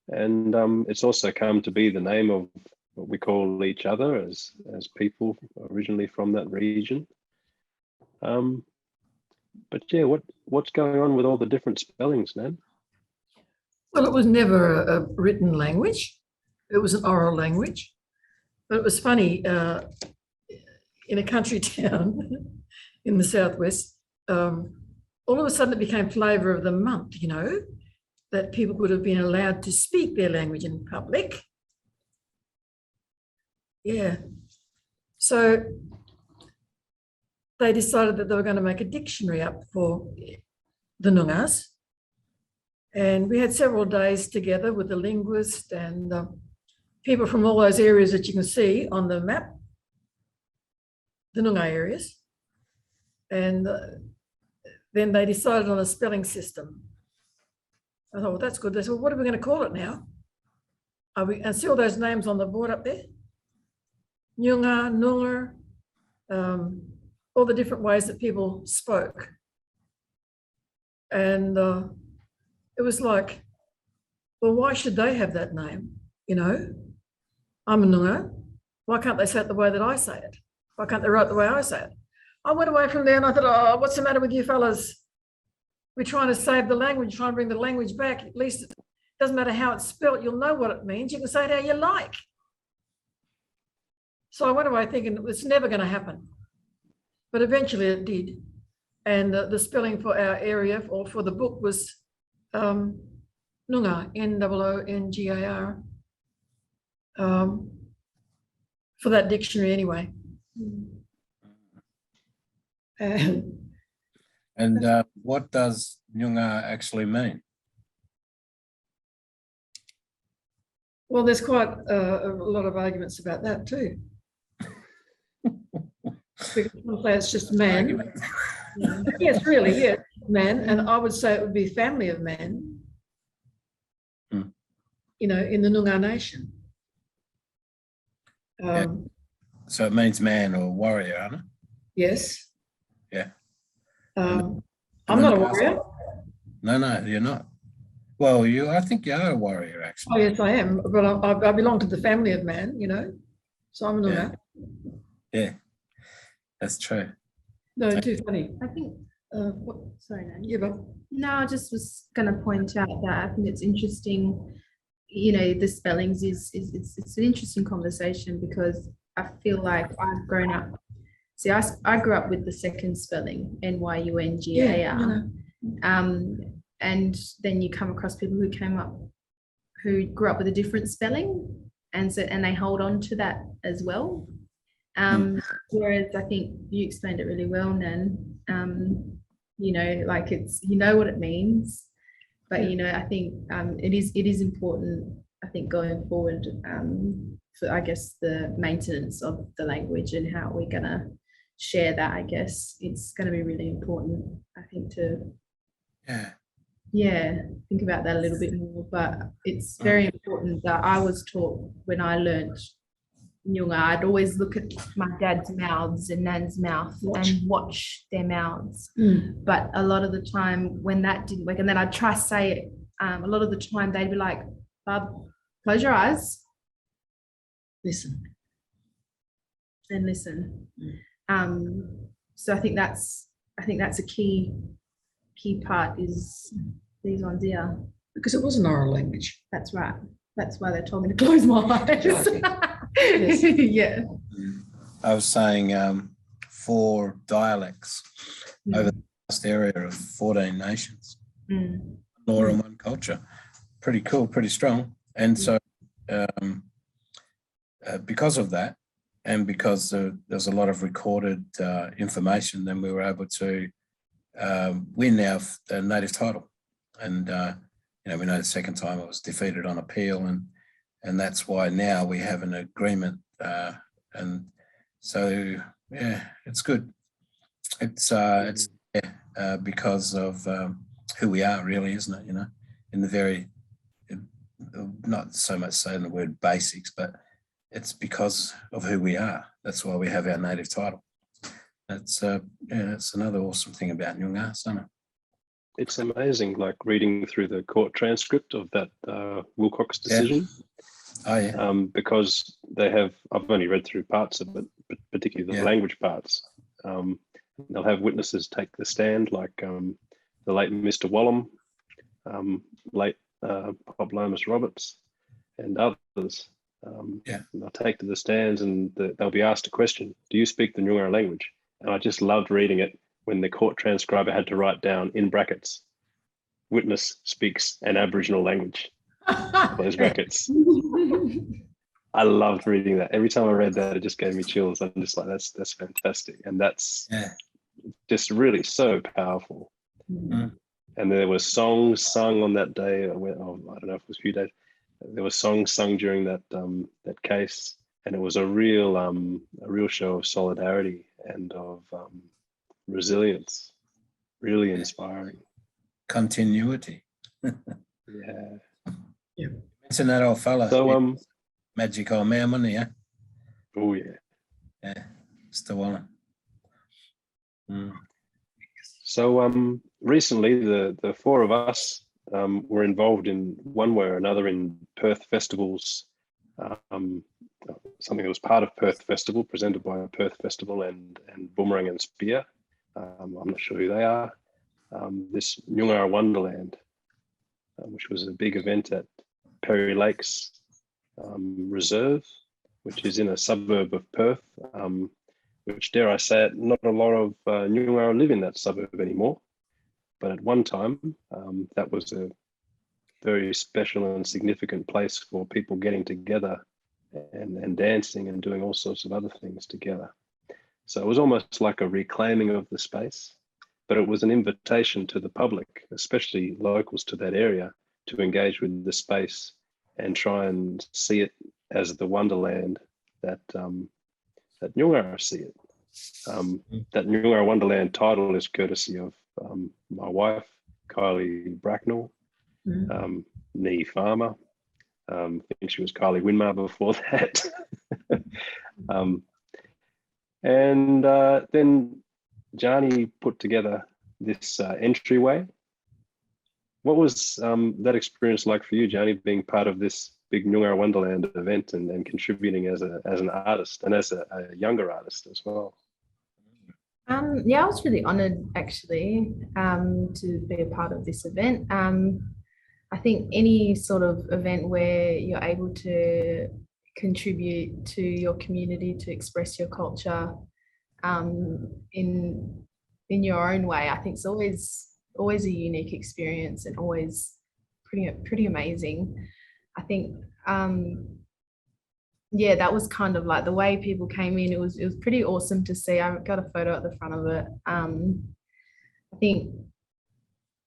[SPEAKER 3] And it's also come to be the name of what we call each other as people originally from that region. But yeah, what's going on with all the different spellings, Nan?
[SPEAKER 2] Well, it was never a written language. It was an oral language. But it was funny, in a country town in the southwest, all of a sudden it became flavour of the month, you know, that people would have been allowed to speak their language in public. Yeah. So they decided that they were going to make a dictionary up for the Noongars. And we had several days together with the linguist and people from all those areas that you can see on the map, the Noongar areas. And then they decided on a spelling system. I thought, well, that's good. They said, well, what are we going to call it now? And see all those names on the board up there? Nyungar, Noongar, all the different ways that people spoke. And it was like, well, why should they have that name? You know, I'm a Noongar. Why can't they say it the way that I say it? Why can't they write the way I say it? I went away from there and I thought, oh, what's the matter with you fellas? We're trying to save the language, trying to bring the language back. At least it doesn't matter how it's spelt, you'll know what it means. You can say it how you like. So I went away thinking it's never going to happen. But eventually it did. And the spelling for our area or for the book was Noongar, Noongar, for that dictionary anyway.
[SPEAKER 4] And what does Nyungar actually mean?
[SPEAKER 2] Well, there's quite a lot of arguments about that too. Because some say it's just man. Yes, really, yeah, man. And I would say it would be family of man, you know, in the Noongar nation.
[SPEAKER 4] So it means man or warrior, isn't it?
[SPEAKER 2] Yes.
[SPEAKER 4] Yeah.
[SPEAKER 2] I'm not a warrior.
[SPEAKER 4] No, you're not. Well, I think you are a warrior,
[SPEAKER 2] Oh,
[SPEAKER 4] actually.
[SPEAKER 2] yes, I am. But I belong to the family of man, you know. So I'm a Noongar.
[SPEAKER 4] Yeah, that's true.
[SPEAKER 2] No, too funny.
[SPEAKER 5] I think, sorry, Nan.
[SPEAKER 2] Yeah, but
[SPEAKER 5] No, I just was going to point out that I think it's interesting, you know, the spellings it's an interesting conversation because I feel like I've grown up. See, I grew up with the second spelling, Nyungar.
[SPEAKER 2] yeah, you know.
[SPEAKER 5] And then you come across people who grew up with a different spelling, and they hold on to that as well. Whereas I think you explained it really well, Nan. You know, like you know what it means, but you know, I think it is important. I think going forward for I guess the maintenance of the language and how we're gonna share that. I guess it's going to be really important. I think to think about that a little bit more. But it's very important that I was taught when I learned Nyungar, I'd always look at my dad's mouths and Nan's mouth and watch their mouths. But a lot of the time when that didn't work, and then I'd try to say it, a lot of the time they'd be like, Bub, close your eyes. Listen. And listen. So I think that's a key part is these ones here.
[SPEAKER 2] Because it was an oral language.
[SPEAKER 5] That's right. That's why they told me to close my eyes.
[SPEAKER 2] Yes.
[SPEAKER 5] Yeah.
[SPEAKER 4] I was saying 4 dialects over the vast area of 14 nations. Law and one culture. Pretty cool, pretty strong. And so because of that, and because there's a lot of recorded information, then we were able to win our native title. And you know, we know the second time it was defeated on appeal, and that's why now we have an agreement. And so yeah, it's good. It's because of who we are, really, isn't it? You know, in the very, not so much saying the word basics, but it's because of who we are. That's why we have our native title. That's that's another awesome thing about Nyungar, isn't it?
[SPEAKER 3] It's amazing, like reading through the court transcript of that Wilcox decision.
[SPEAKER 4] Oh yeah.
[SPEAKER 3] Because they have, I've only read through parts of it, but particularly the language parts. They'll have witnesses take the stand, like the late Mr. Wallam, late Pop Lomas Roberts, and others.
[SPEAKER 4] Yeah.
[SPEAKER 3] And they'll take to the stands and they'll be asked a question, do you speak the Nyungar language? And I just loved reading it when the court transcriber had to write down in brackets, witness speaks an Aboriginal language, close brackets. I loved reading that. Every time I read that, it just gave me chills. I'm just like, that's fantastic. And that's just really so powerful.
[SPEAKER 4] Mm.
[SPEAKER 3] And there were songs sung on that day. I don't know if it was a few days. There were songs sung during that that case, and it was a real show of solidarity and of resilience. Really inspiring.
[SPEAKER 4] Continuity.
[SPEAKER 3] Yeah.
[SPEAKER 4] Mention that old fella.
[SPEAKER 3] So
[SPEAKER 4] Magic old man, wasn't he? Yeah.
[SPEAKER 3] Oh yeah.
[SPEAKER 4] Yeah. It's the one. Mm.
[SPEAKER 3] So recently the four of us were involved in one way or another in Perth Festivals, something that was part of Perth Festival, presented by Perth Festival and Boomerang and Spear. I'm not sure who they are. This Nyungar Wonderland, which was a big event at Perry Lakes Reserve, which is in a suburb of Perth, which, dare I say it, not a lot of Nyungar live in that suburb anymore. But at one time, that was a very special and significant place for people getting together and dancing and doing all sorts of other things together. So it was almost like a reclaiming of the space, but it was an invitation to the public, especially locals to that area, to engage with the space and try and see it as the wonderland that that Nyungar see it. That Nyungar Wonderland title is courtesy of my wife, Kylie Bracknell, Nee Farmer. I think she was Kylie Winmar before that. And then Jani put together this entryway. What was that experience like for you, Jani, being part of this big Nyungar Wonderland event and contributing as an artist and as a younger artist as well?
[SPEAKER 5] Yeah, I was really honoured actually to be a part of this event. I think any sort of event where you're able to contribute to your community, to express your culture in your own way, I think it's always a unique experience and always pretty amazing. I think yeah, that was kind of like the way people came in. It was pretty awesome to see. I got a photo at the front of it. I think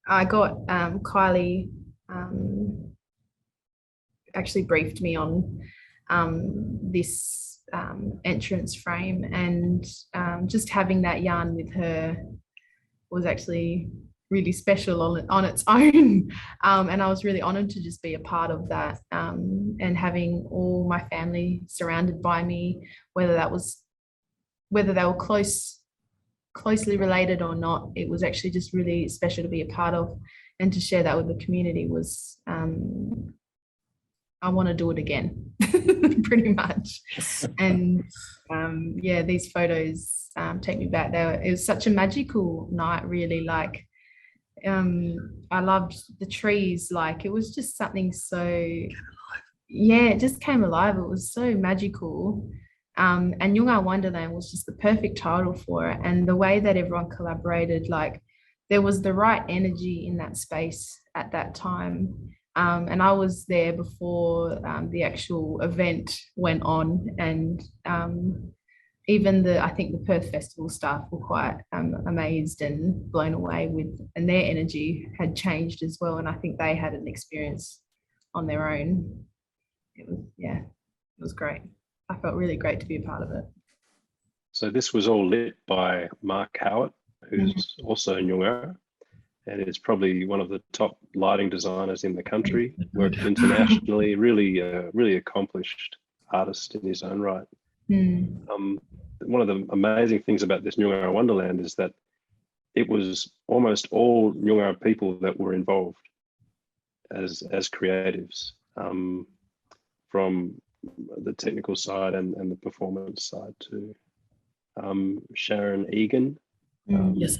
[SPEAKER 5] I got Kylie actually briefed me on this entrance frame, and just having that yarn with her was actually really special on its own. And I was really honored to just be a part of that, and having all my family surrounded by me, whether they were closely related or not. It was actually just really special to be a part of, and to share that with the community was, I want to do it again, pretty much. And yeah, these photos take me back. It was such a magical night, really. Like, I loved the trees. Like, it was just something so, yeah, it just came alive. It was so magical. And Nyungar Wonderland was just the perfect title for it. And the way that everyone collaborated, like, there was the right energy in that space at that time. And I was there before the actual event went on, and even I think the Perth Festival staff were quite amazed and blown away with, and their energy had changed as well. And I think they had an experience on their own. It was great. I felt really great to be a part of it.
[SPEAKER 3] So this was all lit by Mark Howard, who's also in Nyungar, and is probably one of the top lighting designers in the country, worked internationally, really accomplished artist in his own right. One of the amazing things about this Nyungar Wonderland is that it was almost all Nyungar people that were involved as creatives, from the technical side and the performance side too. Sharon Egan
[SPEAKER 2] Yes.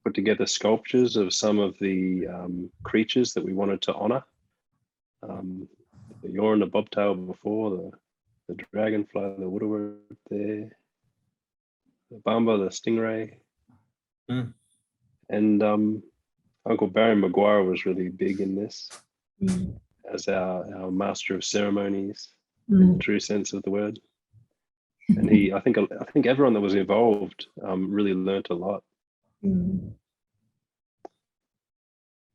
[SPEAKER 3] put together sculptures of some of the creatures that we wanted to honour. The Yoran, the bobtail before, the dragonfly, the woodward there, the bamba, the stingray.
[SPEAKER 4] Mm.
[SPEAKER 3] And Uncle Barry Maguire was really big in this
[SPEAKER 2] Mm.
[SPEAKER 3] as our master of ceremonies in the true sense of the word. And I think everyone that was involved really learnt a lot.
[SPEAKER 2] Mm.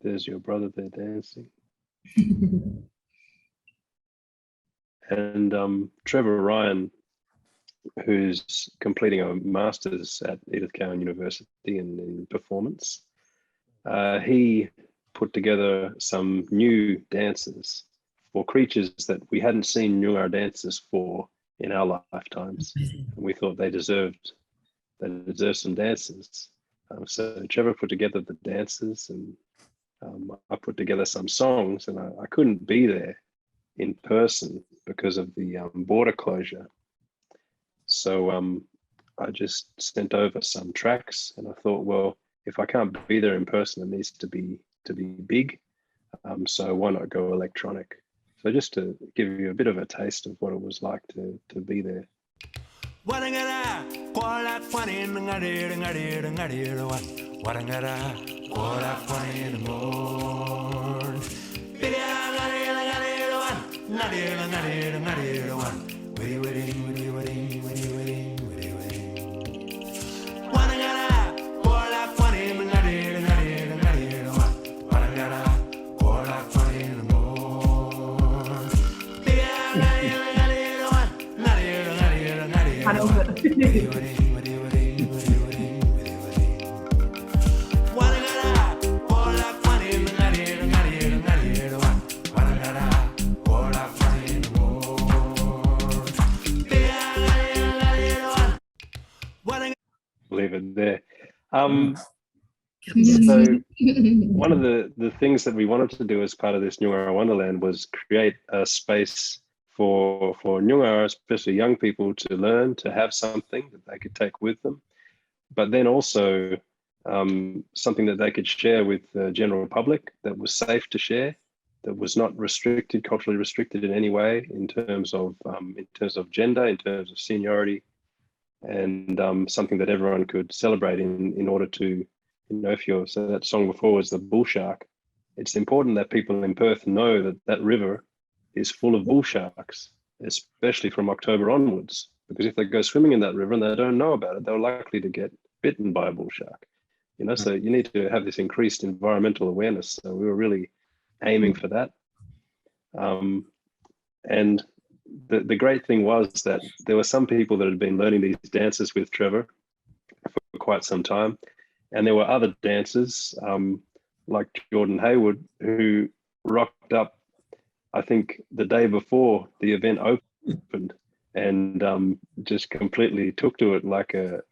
[SPEAKER 3] There's your brother there dancing. And Trevor Ryan, who's completing a master's at Edith Cowan University in performance, he put together some new dances for creatures that we hadn't seen Nyungar dances for in our lifetimes. And we thought they deserved some dances. So Trevor put together the dances, and I put together some songs, and I couldn't be there in person because of the border closure. So I just sent over some tracks, and I thought, well, if I can't be there in person, it needs to be big. So why not go electronic? So just to give you a bit of a taste of what it was like to be there. Leave it there. So one of the things that we wanted to do as part of this Nyungar Wonderland was create a space for Nyungar, especially young people, to learn, to have something that they could take with them, but then also something that they could share with the general public that was safe to share, that was not restricted, culturally restricted in any way in terms of gender, in terms of seniority, and something that everyone could celebrate in order to, so that song before was the bull shark. It's important that people in Perth know that that river is full of bull sharks, especially from October onwards, because if they go swimming in that river and they don't know about it, they're likely to get bitten by a bull shark. So you need to have this increased environmental awareness. So we were really aiming for that. And the great thing was that there were some people that had been learning these dances with Trevor for quite some time. And there were other dancers like Jordan Hayward, who rocked up, I think, the day before the event opened, and just completely took to it like a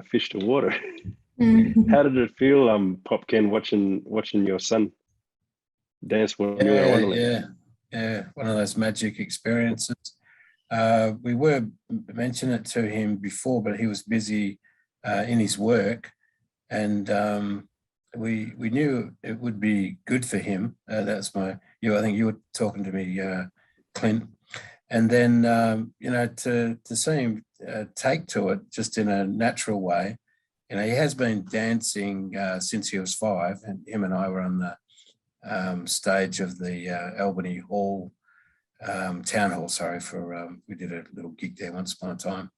[SPEAKER 3] fish to water. How did it feel, Popken, watching your son dance for Nyungar Wonderland?
[SPEAKER 4] Yeah, one of those magic experiences. We were mentioning it to him before, but he was busy in his work, and we knew it would be good for him. That's I think you were talking to me, Clint, and then to see him take to it just in a natural way. He has been dancing since he was 5, and him and I were on the stage of the Albany Hall, Town Hall, we did a little gig there once upon a time.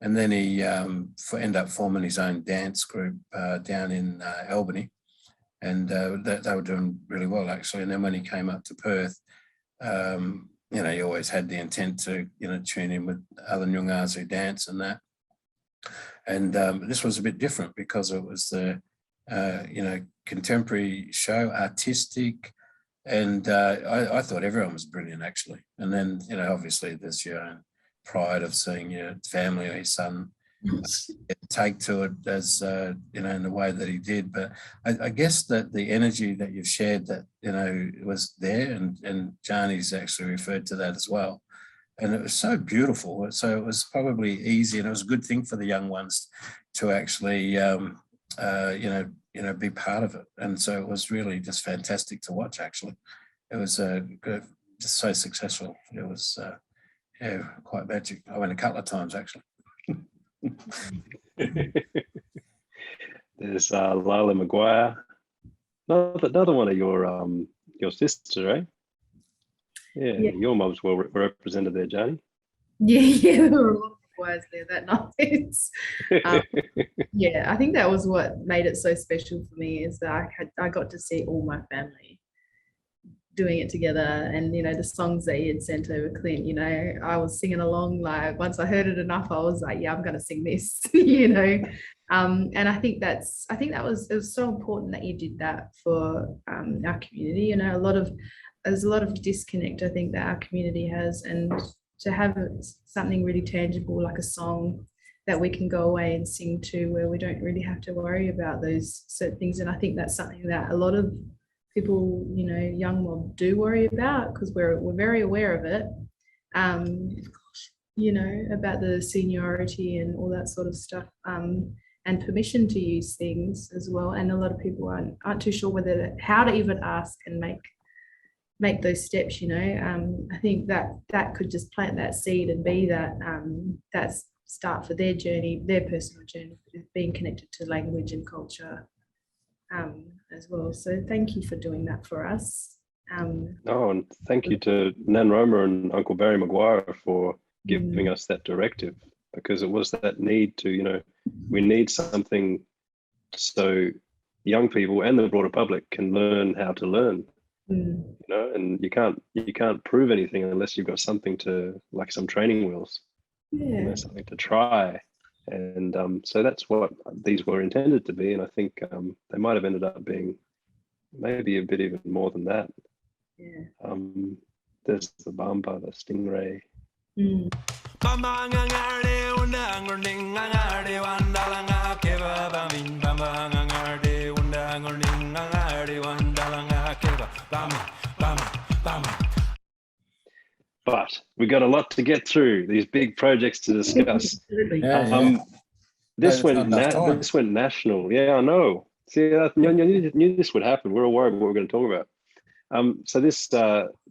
[SPEAKER 4] And then he ended up forming his own dance group down in Albany, and they were doing really well, actually. And then when he came up to Perth, he always had the intent to, tune in with other Nyungars who dance and that. And this was a bit different because it was the, contemporary show, artistic, and I thought everyone was brilliant, actually. And then, obviously there's your own pride of seeing your family or your son take to it as, in the way that he did. But I guess that the energy that you've shared that, was there, and Jani's actually referred to that as well. And it was so beautiful. So it was probably easy, and it was a good thing for the young ones to actually, be part of it. And so it was really just fantastic to watch, actually. It was just so successful. It was, Yeah, quite magic. I went a couple of times actually.
[SPEAKER 3] There's Lila Maguire, another one of your sisters, right? Yeah, your mum's well represented there, Jani.
[SPEAKER 5] Yeah, there were a lot of boys there that night. Yeah, I think that was what made it so special for me, is that I got to see all my family doing it together. And the songs that he had sent over Clint, I was singing along. Like, once I heard it enough, I was like, yeah, I'm gonna sing this. And I think it was so important that you did that for our community. There's a lot of disconnect, I think, that our community has, and to have something really tangible like a song that we can go away and sing to, where we don't really have to worry about those certain things. And I think that's something that a lot of people, young mob, do worry about, because we're very aware of it, about the seniority and all that sort of stuff, and permission to use things as well. And a lot of people aren't too sure how to even ask and make those steps. I think that could just plant that seed and be that start for their journey, their personal journey, being connected to language and culture as well. So thank you for doing that for us.
[SPEAKER 3] And thank you to Nan Roma and Uncle Barry Maguire for giving us that directive, because it was that need to, we need something so young people and the broader public can learn how to learn. And you can't prove anything unless you've got something to, like some training wheels, something to try. And so that's what these were intended to be. And I think they might have ended up being maybe a bit even more than that. There's the bamba, the stingray. But we got a lot to get through, these big projects to discuss. This went national. Yeah, I know. See, I knew this would happen. We were worried what we were going to talk about. So this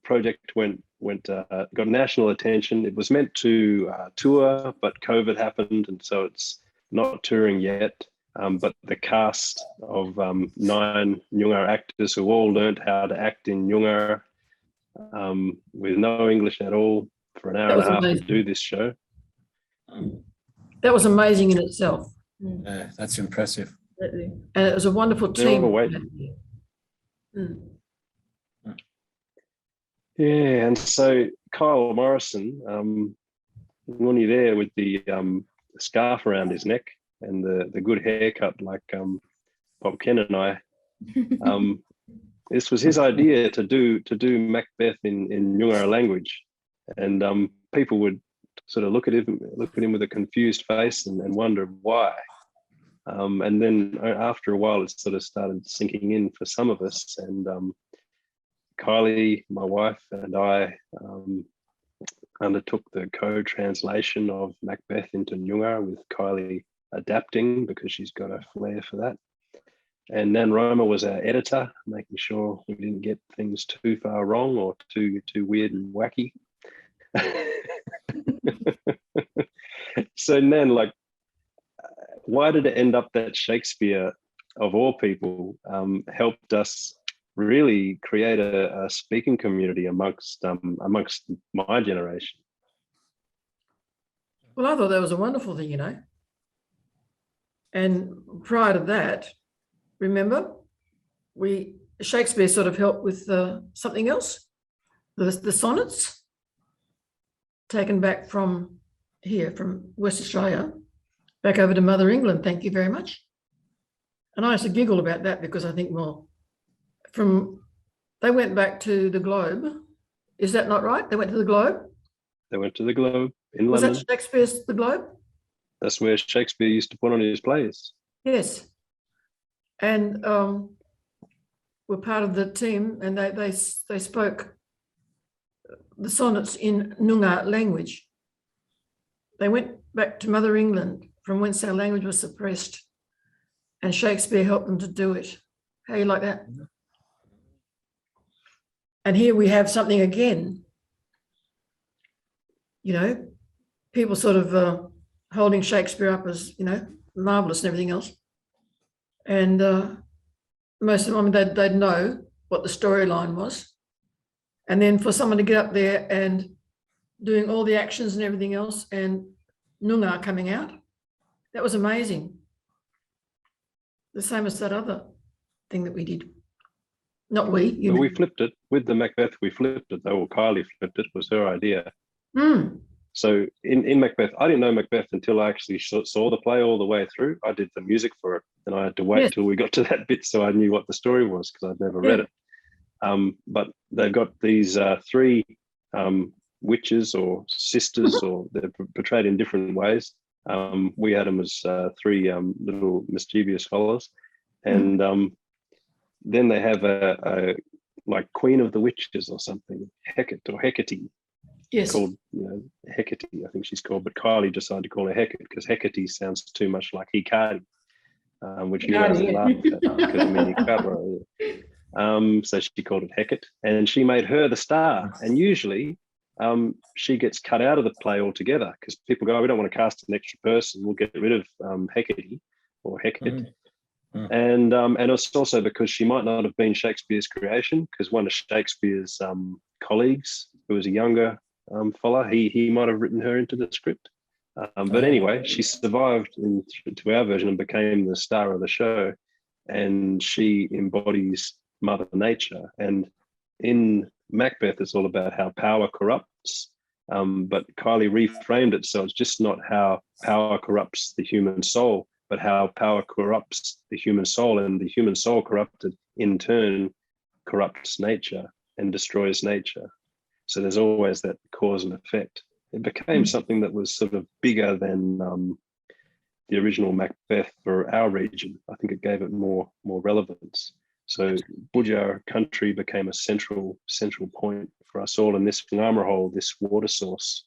[SPEAKER 3] project got national attention. It was meant to tour, but COVID happened, and so it's not touring yet. But the cast of 9 Nyungar actors who all learned how to act in Nyungar with no English at all for an hour and a half to do this show.
[SPEAKER 2] That was amazing in itself.
[SPEAKER 4] Yeah, that's impressive.
[SPEAKER 2] And it was a wonderful team.
[SPEAKER 3] Yeah, and so Kyle Morrison, Mooney there with the scarf around his neck and the good haircut, like Bob Ken and I. This was his idea to do Macbeth in Nyungar language, and people would sort of look at him with a confused face and wonder why. And then after a while, it sort of started sinking in for some of us. And Kylie, my wife, and I undertook the co-translation of Macbeth into Nyungar, with Kylie adapting because she's got a flair for that. And Nan Roma was our editor, making sure we didn't get things too far wrong or too weird and wacky. So Nan, why did it end up that Shakespeare, of all people, helped us really create a speaking community amongst my generation?
[SPEAKER 2] Well, I thought that was a wonderful thing, And prior to that, remember, Shakespeare sort of helped with something else, the sonnets, taken back from here, from West Australia, back over to Mother England. Thank you very much. And I used to giggle about that because I think, well, they went back to the globe. Is that not right? They went to the globe?
[SPEAKER 3] They went to the globe in
[SPEAKER 2] Was
[SPEAKER 3] London.
[SPEAKER 2] that Shakespeare's The Globe?
[SPEAKER 3] That's where Shakespeare used to put on his plays.
[SPEAKER 2] Yes. And were part of the team, and they spoke the sonnets in Noongar language. They went back to Mother England, from whence our language was suppressed, and Shakespeare helped them to do it. How you like that? And here we have something again. people sort of holding Shakespeare up as, marvelous and everything else. And most of them, they'd know what the storyline was. And then for someone to get up there and doing all the actions and everything else and Noongar coming out, that was amazing. The same as that other thing that we did. Not we.
[SPEAKER 3] But we flipped it. With the Macbeth, we flipped it, though. Or Kylie flipped it. It was her idea.
[SPEAKER 2] Mm.
[SPEAKER 3] So in Macbeth, I didn't know Macbeth until I actually saw the play all the way through. I did the music for it, and I had to wait till we got to that bit so I knew what the story was, because I'd never read it. But they've got these three witches or sisters, or they're portrayed in different ways. We had them as three little mischievous fellows, and then they have a like Queen of the Witches or something, Hecate or Hecate.
[SPEAKER 2] Yes.
[SPEAKER 3] Called Hecate, I think she's called, but Kylie decided to call her Hecate because Hecate sounds too much like Hikari, which you guys laugh at because I mean Hikara. So she called it Hecate, and she made her the star. And usually she gets cut out of the play altogether because people go, oh, we don't want to cast an extra person, we'll get rid of Hecate or Hecate. And it's also because she might not have been Shakespeare's creation, because one of Shakespeare's colleagues, who was a younger fella, he might have written her into the script. But anyway, she survived to our version and became the star of the show, and she embodies Mother Nature. And in Macbeth, it's all about how power corrupts, but Kylie reframed it so it's just not how power corrupts the human soul, but how power corrupts the human soul, and the human soul corrupted in turn corrupts nature and destroys nature. So there's always that cause and effect. It became something that was sort of bigger than the original Macbeth for our region. I think it gave it more relevance. So Budjar country became a central point for us all, and this Ngama hole, this water source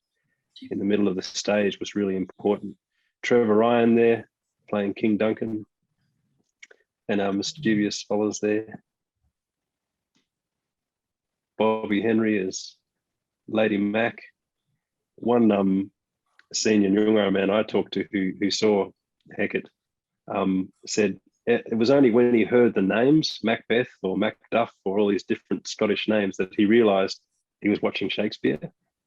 [SPEAKER 3] in the middle of the stage, was really important. Trevor Ryan there playing King Duncan, and our mischievous fellas there. Bobby Henry as Lady Mac. One senior Nyungar man I talked to who saw Hecate said it was only when he heard the names, Macbeth or Macduff or all these different Scottish names, that he realised he was watching Shakespeare,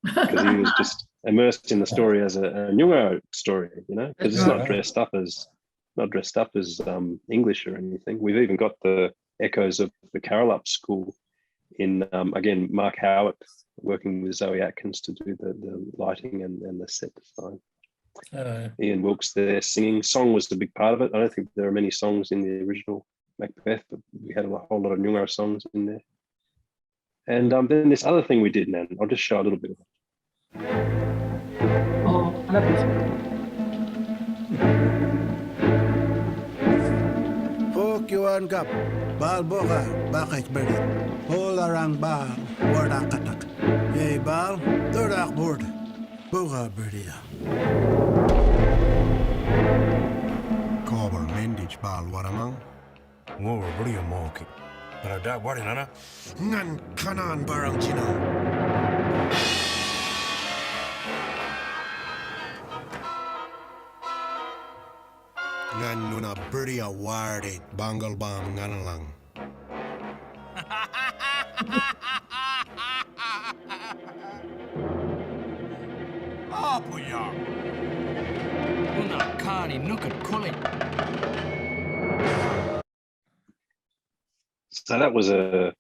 [SPEAKER 3] because he was just immersed in the story as a Nyungar story, because it's not dressed up as English or anything. We've even got the echoes of the Carolup School in, again, Mark Howard working with Zoe Atkins to do the lighting and the set design. Ian Wilkes there singing. Song was the big part of it. I don't think there are many songs in the original Macbeth, but we had a whole lot of Nyungar songs in there. And then this other thing we did, Nan, I'll just show a little bit of it.
[SPEAKER 2] Oh, I love this.
[SPEAKER 6] Yuan Gap, Balboga, Bakik Berry, Polarang Bal, Wardakatak, Yay Bal, Durak Board, Boga Berdia. Cover Mendich Bal Waramang, War Bria Moki, but I doubt what in Anna, Nan Kanan Barang Chino. Ngan nuna Berdia Wardi, Bangal Bam Nganalang.
[SPEAKER 7] Apuya. Una Kani Nukat Kuli.
[SPEAKER 3] So that was a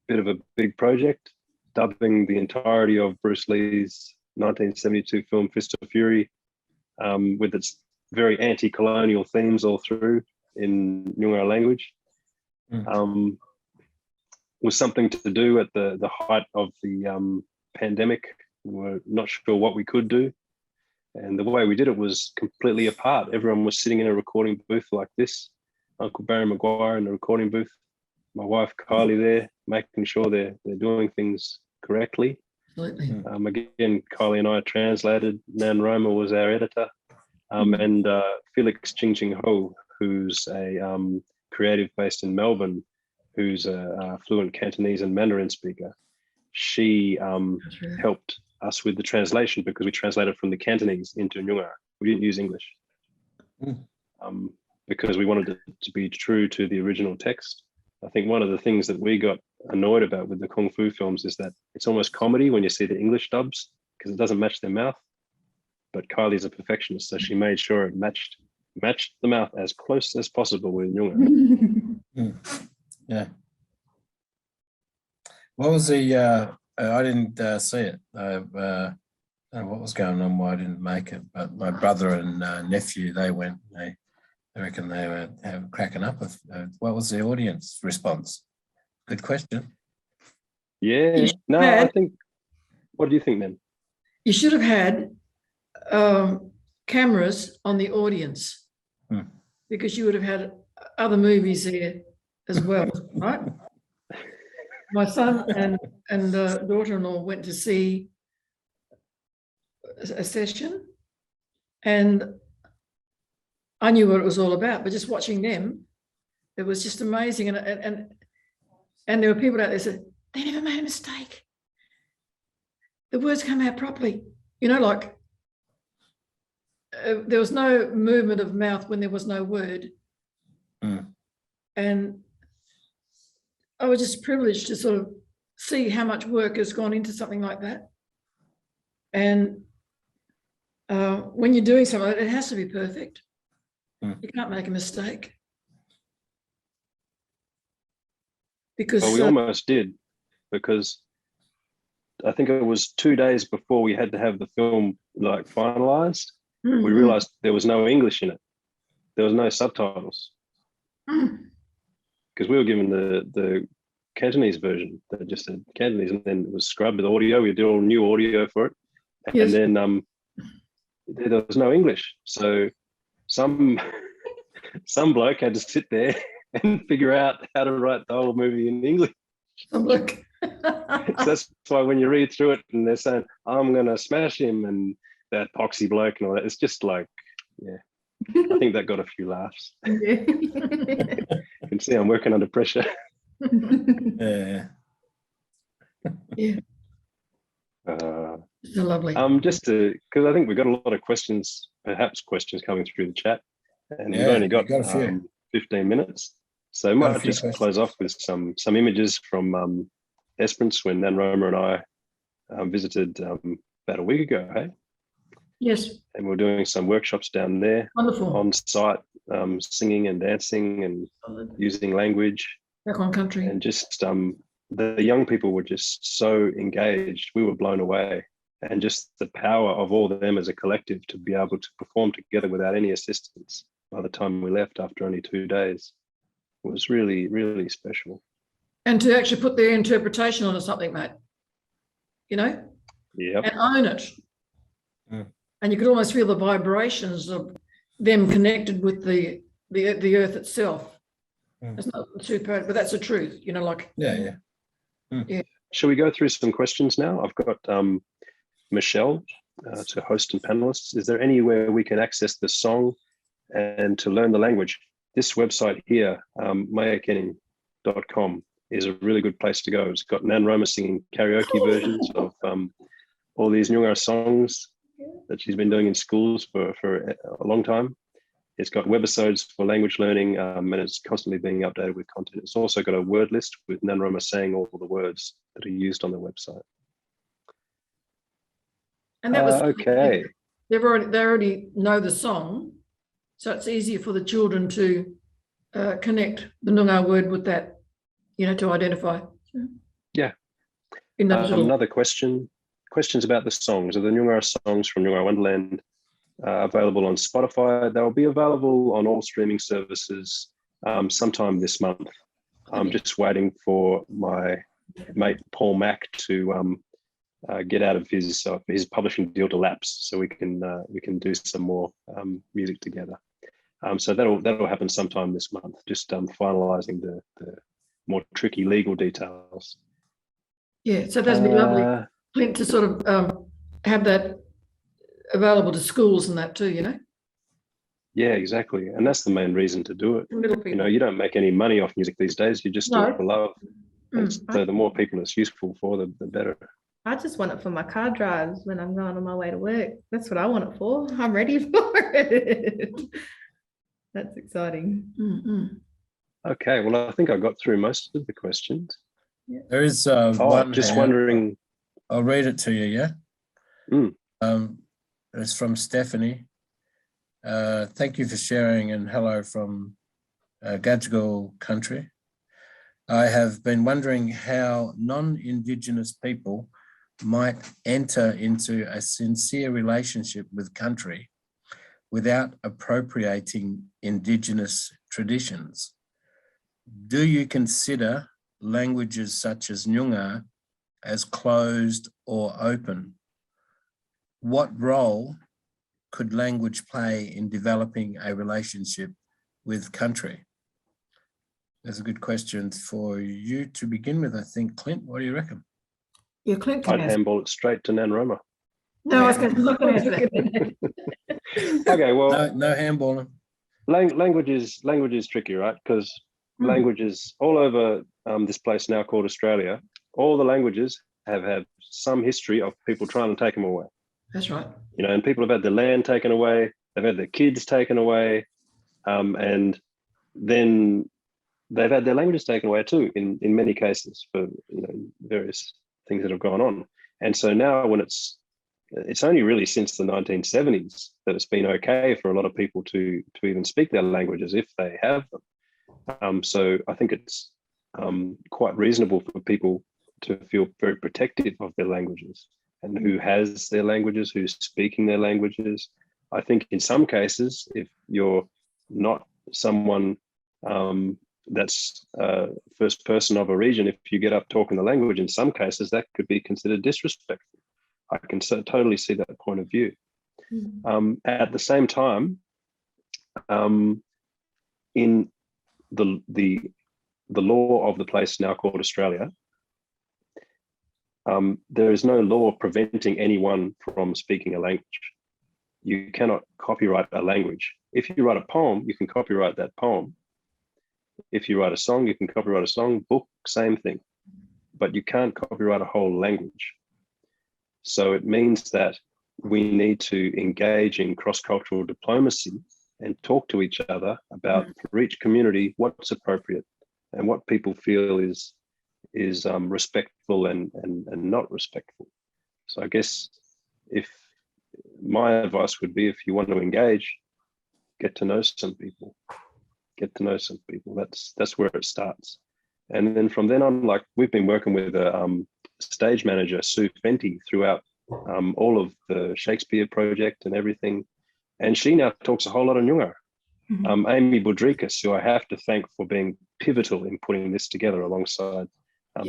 [SPEAKER 3] bit of a big project, dubbing the entirety of Bruce Lee's 1972 film Fist of Fury, with its very anti-colonial themes all through in Nyungar language. Was something to do at the height of the pandemic. We were not sure what we could do, and the way we did it was completely apart. Everyone was sitting in a recording booth like this. Uncle Barry Maguire in the recording booth, my wife Kylie there, making sure they're doing things correctly.
[SPEAKER 2] Absolutely.
[SPEAKER 3] Again, Kylie and I translated. Nan Roma was our editor. And Felix Ching Ho, who's a creative based in Melbourne, who's a fluent Cantonese and Mandarin speaker. she
[SPEAKER 2] That's really-
[SPEAKER 3] helped us with the translation because we translated from the Cantonese into Nyungar. We didn't use English because we wanted it to be true to the original text. I think one of the things that we got annoyed about with the Kung Fu films is that it's almost comedy when you see the English dubs because it doesn't match their mouth. But Kylie's a perfectionist, so she made sure it matched the mouth as close as possible with Nyungar.
[SPEAKER 4] Yeah. What was the? I didn't see it. I don't know what was going on. Why I didn't make it. But my brother and nephew, they went. They reckon they were cracking up. What was the audience response? Good question.
[SPEAKER 3] Yeah. No, I think. What do you think, then?
[SPEAKER 2] You should have had cameras on the audience because you would have had other movies there as well, right? My son and daughter-in-law went to see a session, and I knew what it was all about, but just watching them, it was just amazing. And there were people out there said, they never made a mistake. The words come out properly. You know, like there was no movement of mouth when there was no word. And I was just privileged to sort of see how much work has gone into something like that. And when you're doing something, it has to be perfect. You can't make a mistake. Because
[SPEAKER 3] well, we almost did, because I think it was 2 days before we had to have the film like finalized. We realized there was no English in it. There was no subtitles. Because we were given the Cantonese version that just said Cantonese, and then it was scrubbed with audio. We did all new audio for it. And then there was no English. So some bloke had to sit there and figure out how to write the whole movie in English. So that's why when you read through it and they're saying, I'm going to smash him, and that poxy bloke and all that, it's just like, yeah, I think that got a few laughs. You can see I'm working under pressure.
[SPEAKER 4] Yeah.
[SPEAKER 2] So lovely.
[SPEAKER 3] Just because I think we've got a lot of questions coming through the chat, and we've only got
[SPEAKER 4] a few.
[SPEAKER 3] 15 minutes. So I might just close off with some images from Esperance when Nan Roma and I visited about a week ago, hey?
[SPEAKER 2] Yes.
[SPEAKER 3] And we're doing some workshops down there.
[SPEAKER 2] Wonderful.
[SPEAKER 3] On site, singing and dancing and using language.
[SPEAKER 2] Back on country.
[SPEAKER 3] And just the young people were just so engaged. We were blown away. And just the power of all of them as a collective to be able to perform together without any assistance by the time we left after only 2 days was really, really special.
[SPEAKER 2] And to actually put their interpretation onto something, mate, you know?
[SPEAKER 3] Yeah.
[SPEAKER 2] And own it. And you could almost feel the vibrations of them connected with the earth itself. It's not too poetic, but that's the truth, you know, like.
[SPEAKER 4] Yeah.
[SPEAKER 3] Shall we go through some questions now? I've got Michelle to host and panelists. Is there anywhere we can access the song and to learn the language? This website here, mayakening.com, is a really good place to go. It's got Nan Roma singing karaoke versions of all these Nyungar songs that she's been doing in schools for a long time. It's got webisodes for language learning, and it's constantly being updated with content. It's also got a word list with Nan Roma saying all the words that are used on the website.
[SPEAKER 2] And that was
[SPEAKER 3] okay.
[SPEAKER 2] They already know the song, so it's easier for the children to connect the Noongar word with that, you know, to identify.
[SPEAKER 3] Yeah.
[SPEAKER 2] In that
[SPEAKER 3] another question. Questions about the songs. Are the Nyungar songs from Nyungar Wonderland available on Spotify? They'll be available on all streaming services sometime this month. I'm just waiting for my mate Paul Mack to get out of his publishing deal to lapse, so we can do some more music together. So that'll happen sometime this month. Just finalising the more tricky legal details.
[SPEAKER 2] Yeah, so that'd be lovely. Clint, to sort of have that available to schools and that too, you know?
[SPEAKER 3] Yeah, exactly. And that's the main reason to do it.
[SPEAKER 2] Little people.
[SPEAKER 3] You know, you don't make any money off music these days. You just do it for love. And so the more people it's useful for, the better.
[SPEAKER 5] I just want it for my car drives when I'm going on my way to work. That's what I want it for. I'm ready for it. That's exciting.
[SPEAKER 3] Okay, well, I think I got through most of the questions.
[SPEAKER 4] There is one
[SPEAKER 3] just
[SPEAKER 4] here.
[SPEAKER 3] wondering.
[SPEAKER 4] I'll read it to you, yeah?
[SPEAKER 3] Mm.
[SPEAKER 4] It's from Stephanie. Thank you for sharing, and hello from Gadigal country. I have been wondering how non-Indigenous people might enter into a sincere relationship with country without appropriating Indigenous traditions. Do you consider languages such as Nyungar as closed or open? What role could language play in developing a relationship with country? That's a good question for you to begin with, I think. Clint, what do you reckon?
[SPEAKER 2] Yeah, Clint can
[SPEAKER 3] I'd
[SPEAKER 2] answer.
[SPEAKER 3] handball it straight to Nan Roma.
[SPEAKER 2] No, I was going to answer that.
[SPEAKER 3] Okay, well,
[SPEAKER 4] No handballing.
[SPEAKER 3] language is tricky, right? Because languages all over this place now called Australia, all the languages have had some history of people trying to take them away.
[SPEAKER 2] That's right.
[SPEAKER 3] You know, and people have had their land taken away, they've had their kids taken away, and then they've had their languages taken away too, in many cases, for various things that have gone on. And so now, when it's only really since the 1970s that it's been okay for a lot of people to even speak their languages if they have them. So I think it's quite reasonable for people to feel very protective of their languages and who has their languages, who's speaking their languages. I think in some cases, if you're not someone that's first person of a region, if you get up talking the language, in some cases that could be considered disrespectful. I can totally see that point of view. At the same time, in the law of the place now called Australia, there is no law preventing anyone from speaking a language. You cannot copyright a language. If you write a poem, you can copyright that poem. If you write a song, you can copyright a song. Book, same thing. But you can't copyright a whole language. So it means that we need to engage in cross-cultural diplomacy and talk to each other about, for each community, what's appropriate and what people feel is respectful and not respectful. So I guess if my advice would be, if you want to engage, get to know some people. That's where it starts. And then from then on, like we've been working with a stage manager, Sue Fenty, throughout all of the Shakespeare project and everything. And she now talks a whole lot of Nyungar. Amy Moorditj, who I have to thank for being pivotal in putting this together alongside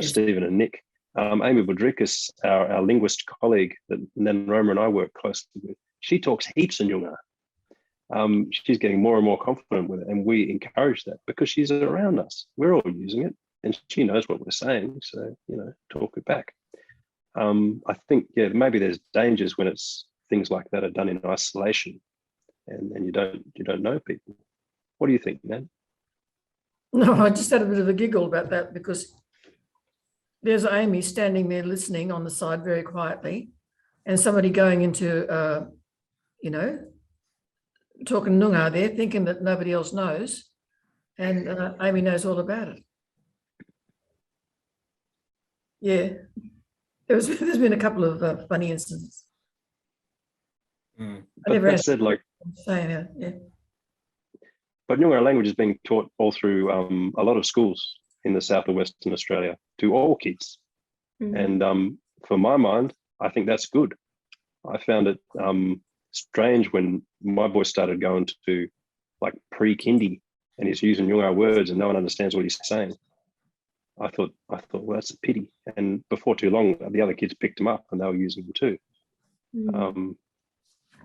[SPEAKER 3] Stephen and Nick. Amy Moorditj, our linguist colleague that Nan Roma and I work closely with, she talks heaps of Nyungar. She's getting more and more confident with it, and we encourage that because she's around us. We're all using it, and she knows what we're saying, so talk it back. I think maybe there's dangers when it's things like that are done in isolation, and you don't know people. What do you think, Nan?
[SPEAKER 2] No, I just had a bit of a giggle about that because there's Amy standing there listening on the side very quietly, and somebody going into talking Noongar there, thinking that nobody else knows, and Amy knows all about it. Yeah, there's been a couple of funny instances.
[SPEAKER 3] But that said, like, but Nyungar language is being taught all through a lot of schools in the south of Western Australia to all kids, and for my mind, I think that's good. I found it strange when my boy started going to like pre-kindy and he's using Nyungar words and no one understands what he's saying. I thought, well, that's a pity. And before too long, the other kids picked them up and they were using them too.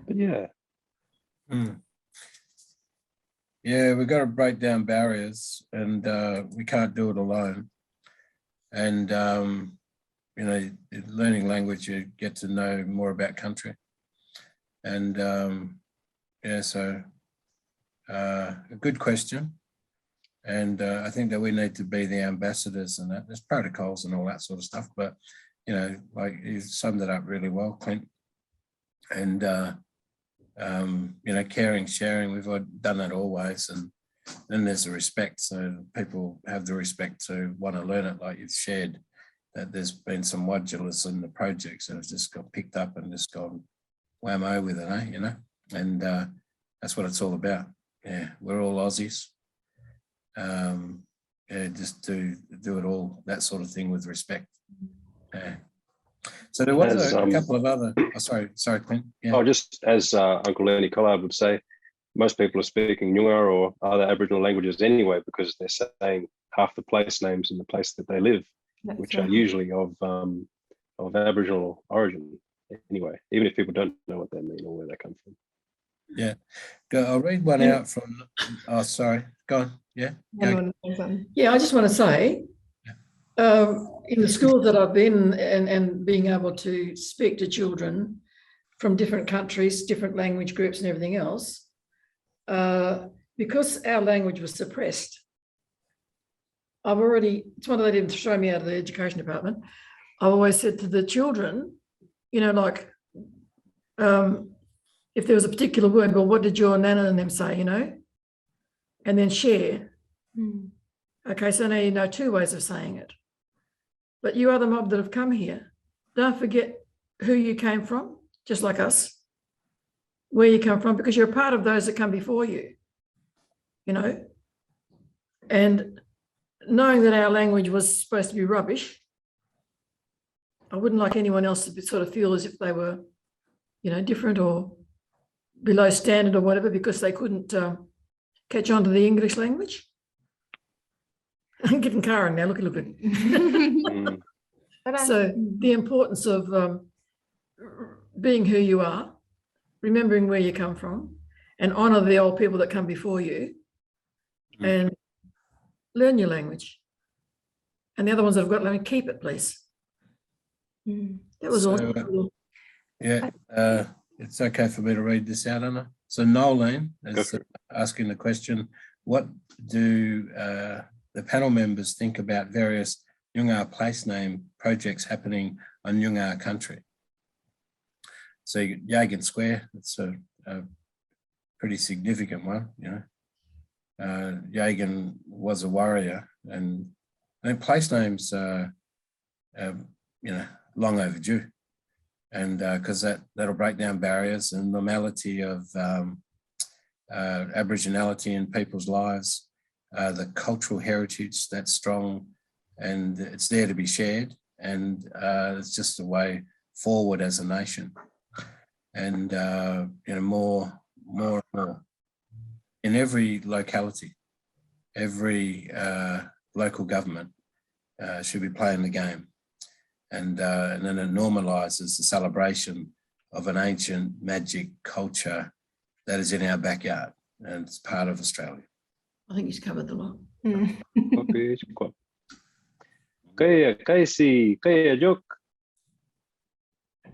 [SPEAKER 3] But yeah.
[SPEAKER 4] Yeah, we've got to break down barriers, and we can't do it alone. And, learning language, you get to know more about country. And so a good question. And I think that we need to be the ambassadors and that. There's protocols and all that sort of stuff, but, you know, like you summed it up really well, Clint. And, you know, caring, sharing, we've done that always. And then there's the respect. So people have the respect to want to learn it, like you've shared, that there's been some modules in the projects that have just got picked up and just gone whammo with it, eh? You know, and that's what it's all about. Yeah, we're all Aussies. Yeah, just do it all, that sort of thing with respect. Yeah. So there was a couple of other, sorry, Clint. Yeah.
[SPEAKER 3] Oh, just as Uncle Lenny Collard would say, most people are speaking Nyungar or other Aboriginal languages anyway, because they're saying half the place names in the place that they live, which are usually of Aboriginal origin anyway, even if people don't know what they mean or where they come from.
[SPEAKER 4] Yeah, I'll read one out from, oh, sorry, go on, yeah.
[SPEAKER 2] Yeah, I just want to say, in the schools that I've been and being able to speak to children from different countries, different language groups and everything else, because our language was suppressed, it's one that they didn't show me out of the education department. I've always said to the children, you know, like, if there was a particular word, well, what did your nana and them say, you know? And then share. Okay, so now you know two ways of saying it. But you other mob that have come here, don't forget who you came from, just like us, where you come from, because you're a part of those that come before you, you know? And knowing that our language was supposed to be rubbish, I wouldn't like anyone else to sort of feel as if they were, you know, different or below standard or whatever because they couldn't catch on to the English language. I'm getting Karen now, look at So the importance of being who you are, remembering where you come from, and honour the old people that come before you, and learn your language. And the other ones that have got language, keep it, please. That was all.
[SPEAKER 4] Yeah, it's okay for me to read this out, Anna. So Nolene is asking the question, what do the panel members think about various Nyungar place name projects happening on Nyungar country? So Yagan Square, it's a pretty significant one, you know. Yagan was a warrior, and I think place names are, you know, long overdue. And because that'll break down barriers and normality of Aboriginality in people's lives, the cultural heritage that's strong, and it's there to be shared, and it's just a way forward as a nation. And you know, more and more in every locality, every local government should be playing the game. And then it normalises the celebration of an ancient magic culture that is in our backyard, and it's part of Australia.
[SPEAKER 2] I think he's covered the lot.
[SPEAKER 3] Kaya Kaisi, kaya Jok.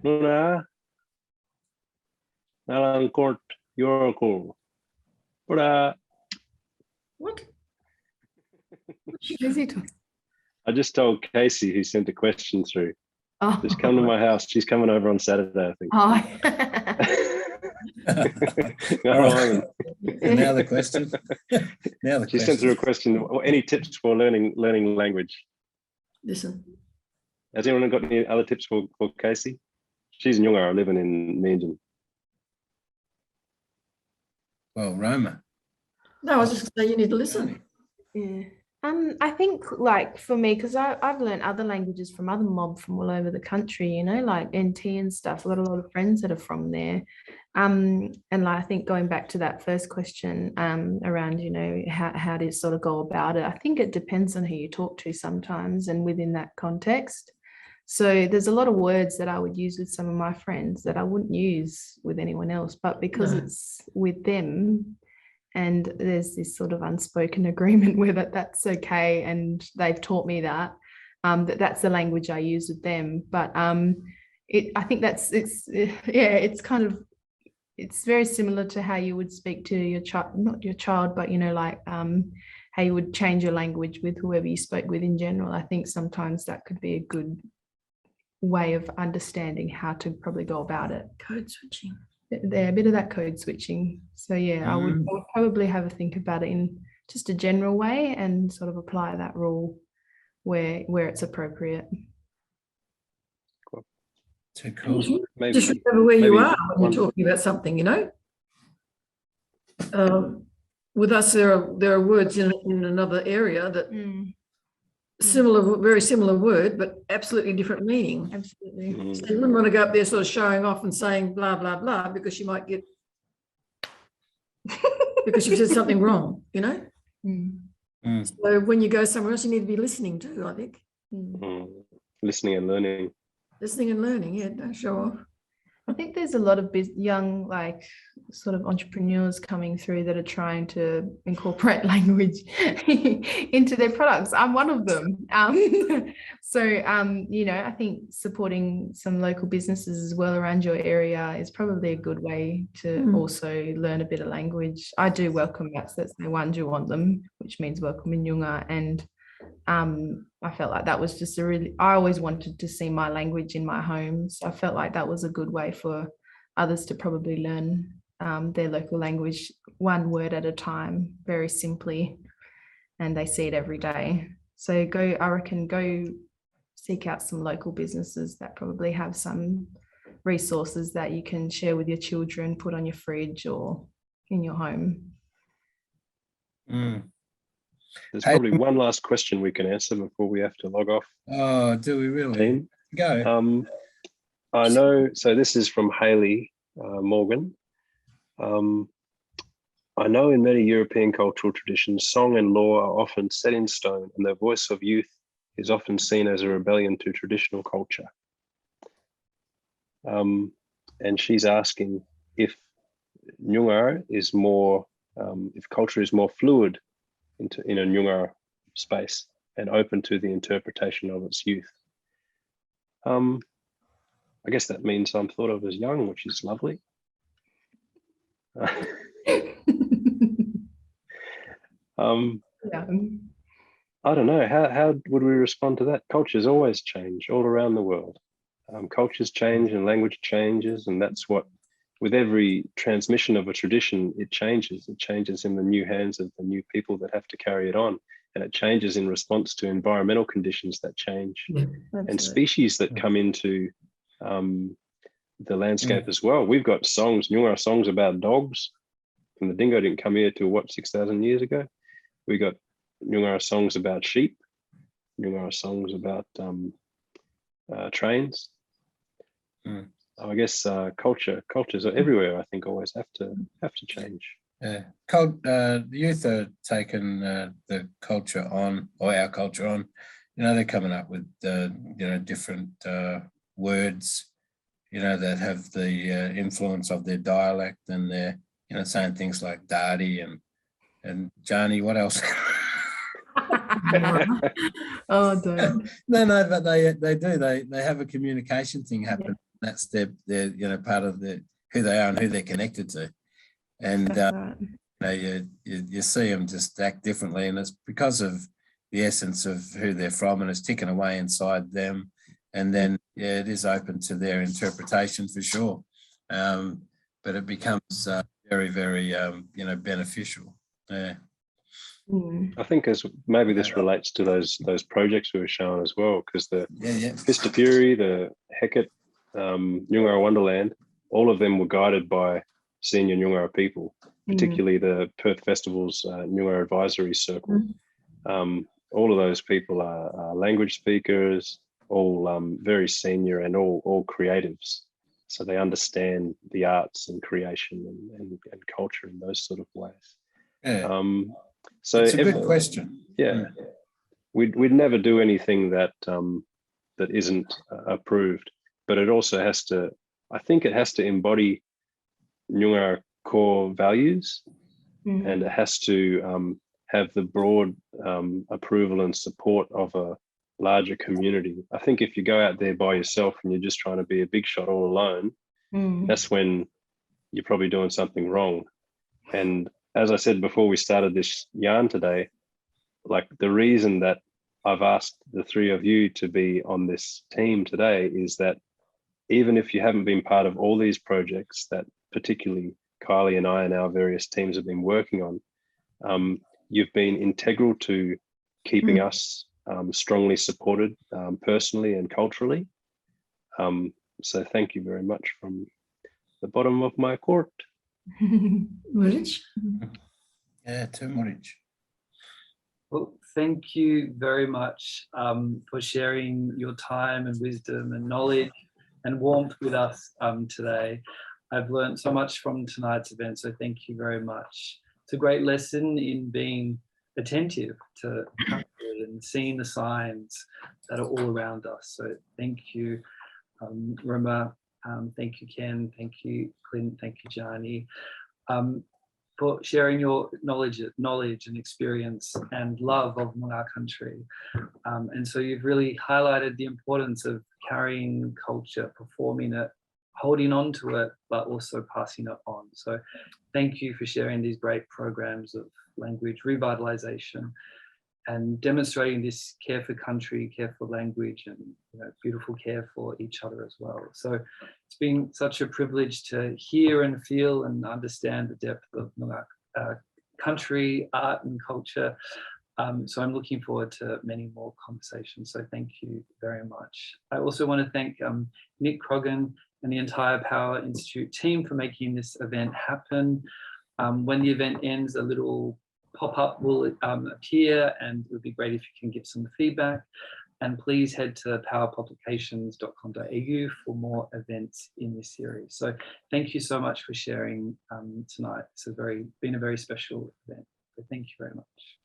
[SPEAKER 3] Nuna. Nalang Court, your call.
[SPEAKER 2] What?
[SPEAKER 3] I just told Casey, who sent a question through, just come to my house. She's coming over on Saturday, I think.
[SPEAKER 4] And now the question.
[SPEAKER 3] She sent through a question. Any tips for learning language?
[SPEAKER 2] Listen.
[SPEAKER 3] Has anyone got any other tips for Casey? She's in Nyungar, living in Moorditj.
[SPEAKER 4] Well, Roma.
[SPEAKER 2] No, I was just going to say you need to listen.
[SPEAKER 5] Yeah. I think, like, for me, because I've learned other languages from other mob from all over the country, you know, like NT and stuff. I've got a lot of friends that are from there. And like, I think going back to that first question around, you know, how to sort of go about it, I think it depends on who you talk to sometimes and within that context. So there's a lot of words that I would use with some of my friends that I wouldn't use with anyone else, but because it's with them, and there's this sort of unspoken agreement where that's okay, and they've taught me that that's the language I use with them. But I think it's very similar to how you would speak to your child, not your child, but, you know, like how you would change your language with whoever you spoke with in general. I think sometimes that could be a good way of understanding how to probably go about it.
[SPEAKER 2] Code switching.
[SPEAKER 5] There, a bit of that code switching. So yeah, I would probably have a think about it in just a general way and sort of apply that rule where it's appropriate.
[SPEAKER 4] Too cool.
[SPEAKER 2] Just remember where you are when you're talking about something, you know. With us, there are words in another area that very similar word, but absolutely different meaning.
[SPEAKER 5] Absolutely.
[SPEAKER 2] So you wouldn't want to go up there sort of showing off and saying blah blah blah because you might get because you said something wrong, you know. So when you go somewhere else, you need to be listening too, I think.
[SPEAKER 3] Listening and learning.
[SPEAKER 2] Listening and learning, yeah, don't show off.
[SPEAKER 5] I think there's a lot of young, like, sort of entrepreneurs coming through that are trying to incorporate language into their products. I'm one of them. So, you know, I think supporting some local businesses as well around your area is probably a good way to also learn a bit of language. I do welcome mats that say Wanju want them, which means welcome in Nyungar, and I felt like that was just I always wanted to see my language in my home. So I felt like that was a good way for others to probably learn their local language, one word at a time, very simply, and they see it every day. So I reckon go seek out some local businesses that probably have some resources that you can share with your children, put on your fridge or in your home.
[SPEAKER 3] There's probably one last question we can answer before we have to log off.
[SPEAKER 4] Oh, do we really?
[SPEAKER 3] Team.
[SPEAKER 4] Go.
[SPEAKER 3] I know, so this is from Hayley Morgan. I know in many European cultural traditions, song and law are often set in stone, and the voice of youth is often seen as a rebellion to traditional culture. And she's asking if Nyungar is more, if culture is more fluid in a Nyungar space and open to the interpretation of its youth. I guess that means I'm thought of as young, which is lovely. I don't know, how would we respond to that? Cultures always change all around the world. Cultures change and language changes, and that's what, with every transmission of a tradition, it changes. It changes in the new hands of the new people that have to carry it on. And it changes in response to environmental conditions that change and species that come into the landscape as well. We've got songs, Nyungar songs about dogs. And the dingo didn't come here till what, 6,000 years ago? We got Nyungar songs about sheep, Nyungar songs about trains. I guess cultures are everywhere. I think always have to change.
[SPEAKER 4] Yeah, the youth are taking the culture on, or our culture on. You know, they're coming up with different words, you know, that have the influence of their dialect, and they're saying things like "daddy" and "Johnny." What else?
[SPEAKER 5] Oh, don't.
[SPEAKER 4] No, but they do. They have a communication thing happen. That's their part of who they are and who they're connected to, and you see them just act differently, and it's because of the essence of who they're from, and it's ticking away inside them, and then it is open to their interpretation for sure, but it becomes very, very beneficial. Yeah.
[SPEAKER 3] I think maybe this relates to those projects we were showing as well, because the Vista Fury, the Hecate, Nyungar Wonderland, all of them were guided by senior Nyungar people, particularly the Perth Festival's Nyungar Advisory Circle. All of those people are language speakers, all very senior and all creatives. So they understand the arts and creation and culture in those sort of ways.
[SPEAKER 4] Yeah.
[SPEAKER 3] So
[SPEAKER 4] it's a good question.
[SPEAKER 3] Yeah. We'd never do anything that isn't approved, but it also has to, I think it has to embody Nyungar core values, and it has to have the broad approval and support of a larger community. I think if you go out there by yourself and you're just trying to be a big shot all alone, that's when you're probably doing something wrong. And as I said before we started this yarn today, like the reason that I've asked the three of you to be on this team today is that even if you haven't been part of all these projects that particularly Kylie and I and our various teams have been working on, you've been integral to keeping us strongly supported personally and culturally. So thank you very much from the bottom of my court.
[SPEAKER 2] Moorditj?
[SPEAKER 4] Yeah, to Moorditj.
[SPEAKER 1] Well, thank you very much for sharing your time and wisdom and knowledge and warmth with us today. I've learned so much from tonight's event, so thank you very much. It's a great lesson in being attentive to country and seeing the signs that are all around us. So thank you, Roma, thank you, Ken, thank you, Clint, thank you, Jani, for sharing your knowledge and experience and love of Noongar country. And so you've really highlighted the importance of carrying culture, performing it, holding on to it, but also passing it on. So thank you for sharing these great programs of language revitalization and demonstrating this care for country, care for language, and beautiful care for each other as well. So it's been such a privilege to hear and feel and understand the depth of Noongar country, art and culture. So I'm looking forward to many more conversations. So thank you very much. I also want to thank Nick Croggan and the entire Power Institute team for making this event happen. When the event ends, a little pop-up will appear, and it would be great if you can give some feedback. And please head to powerpublications.com.au for more events in this series. So thank you so much for sharing tonight. It's been a very special event. So thank you very much.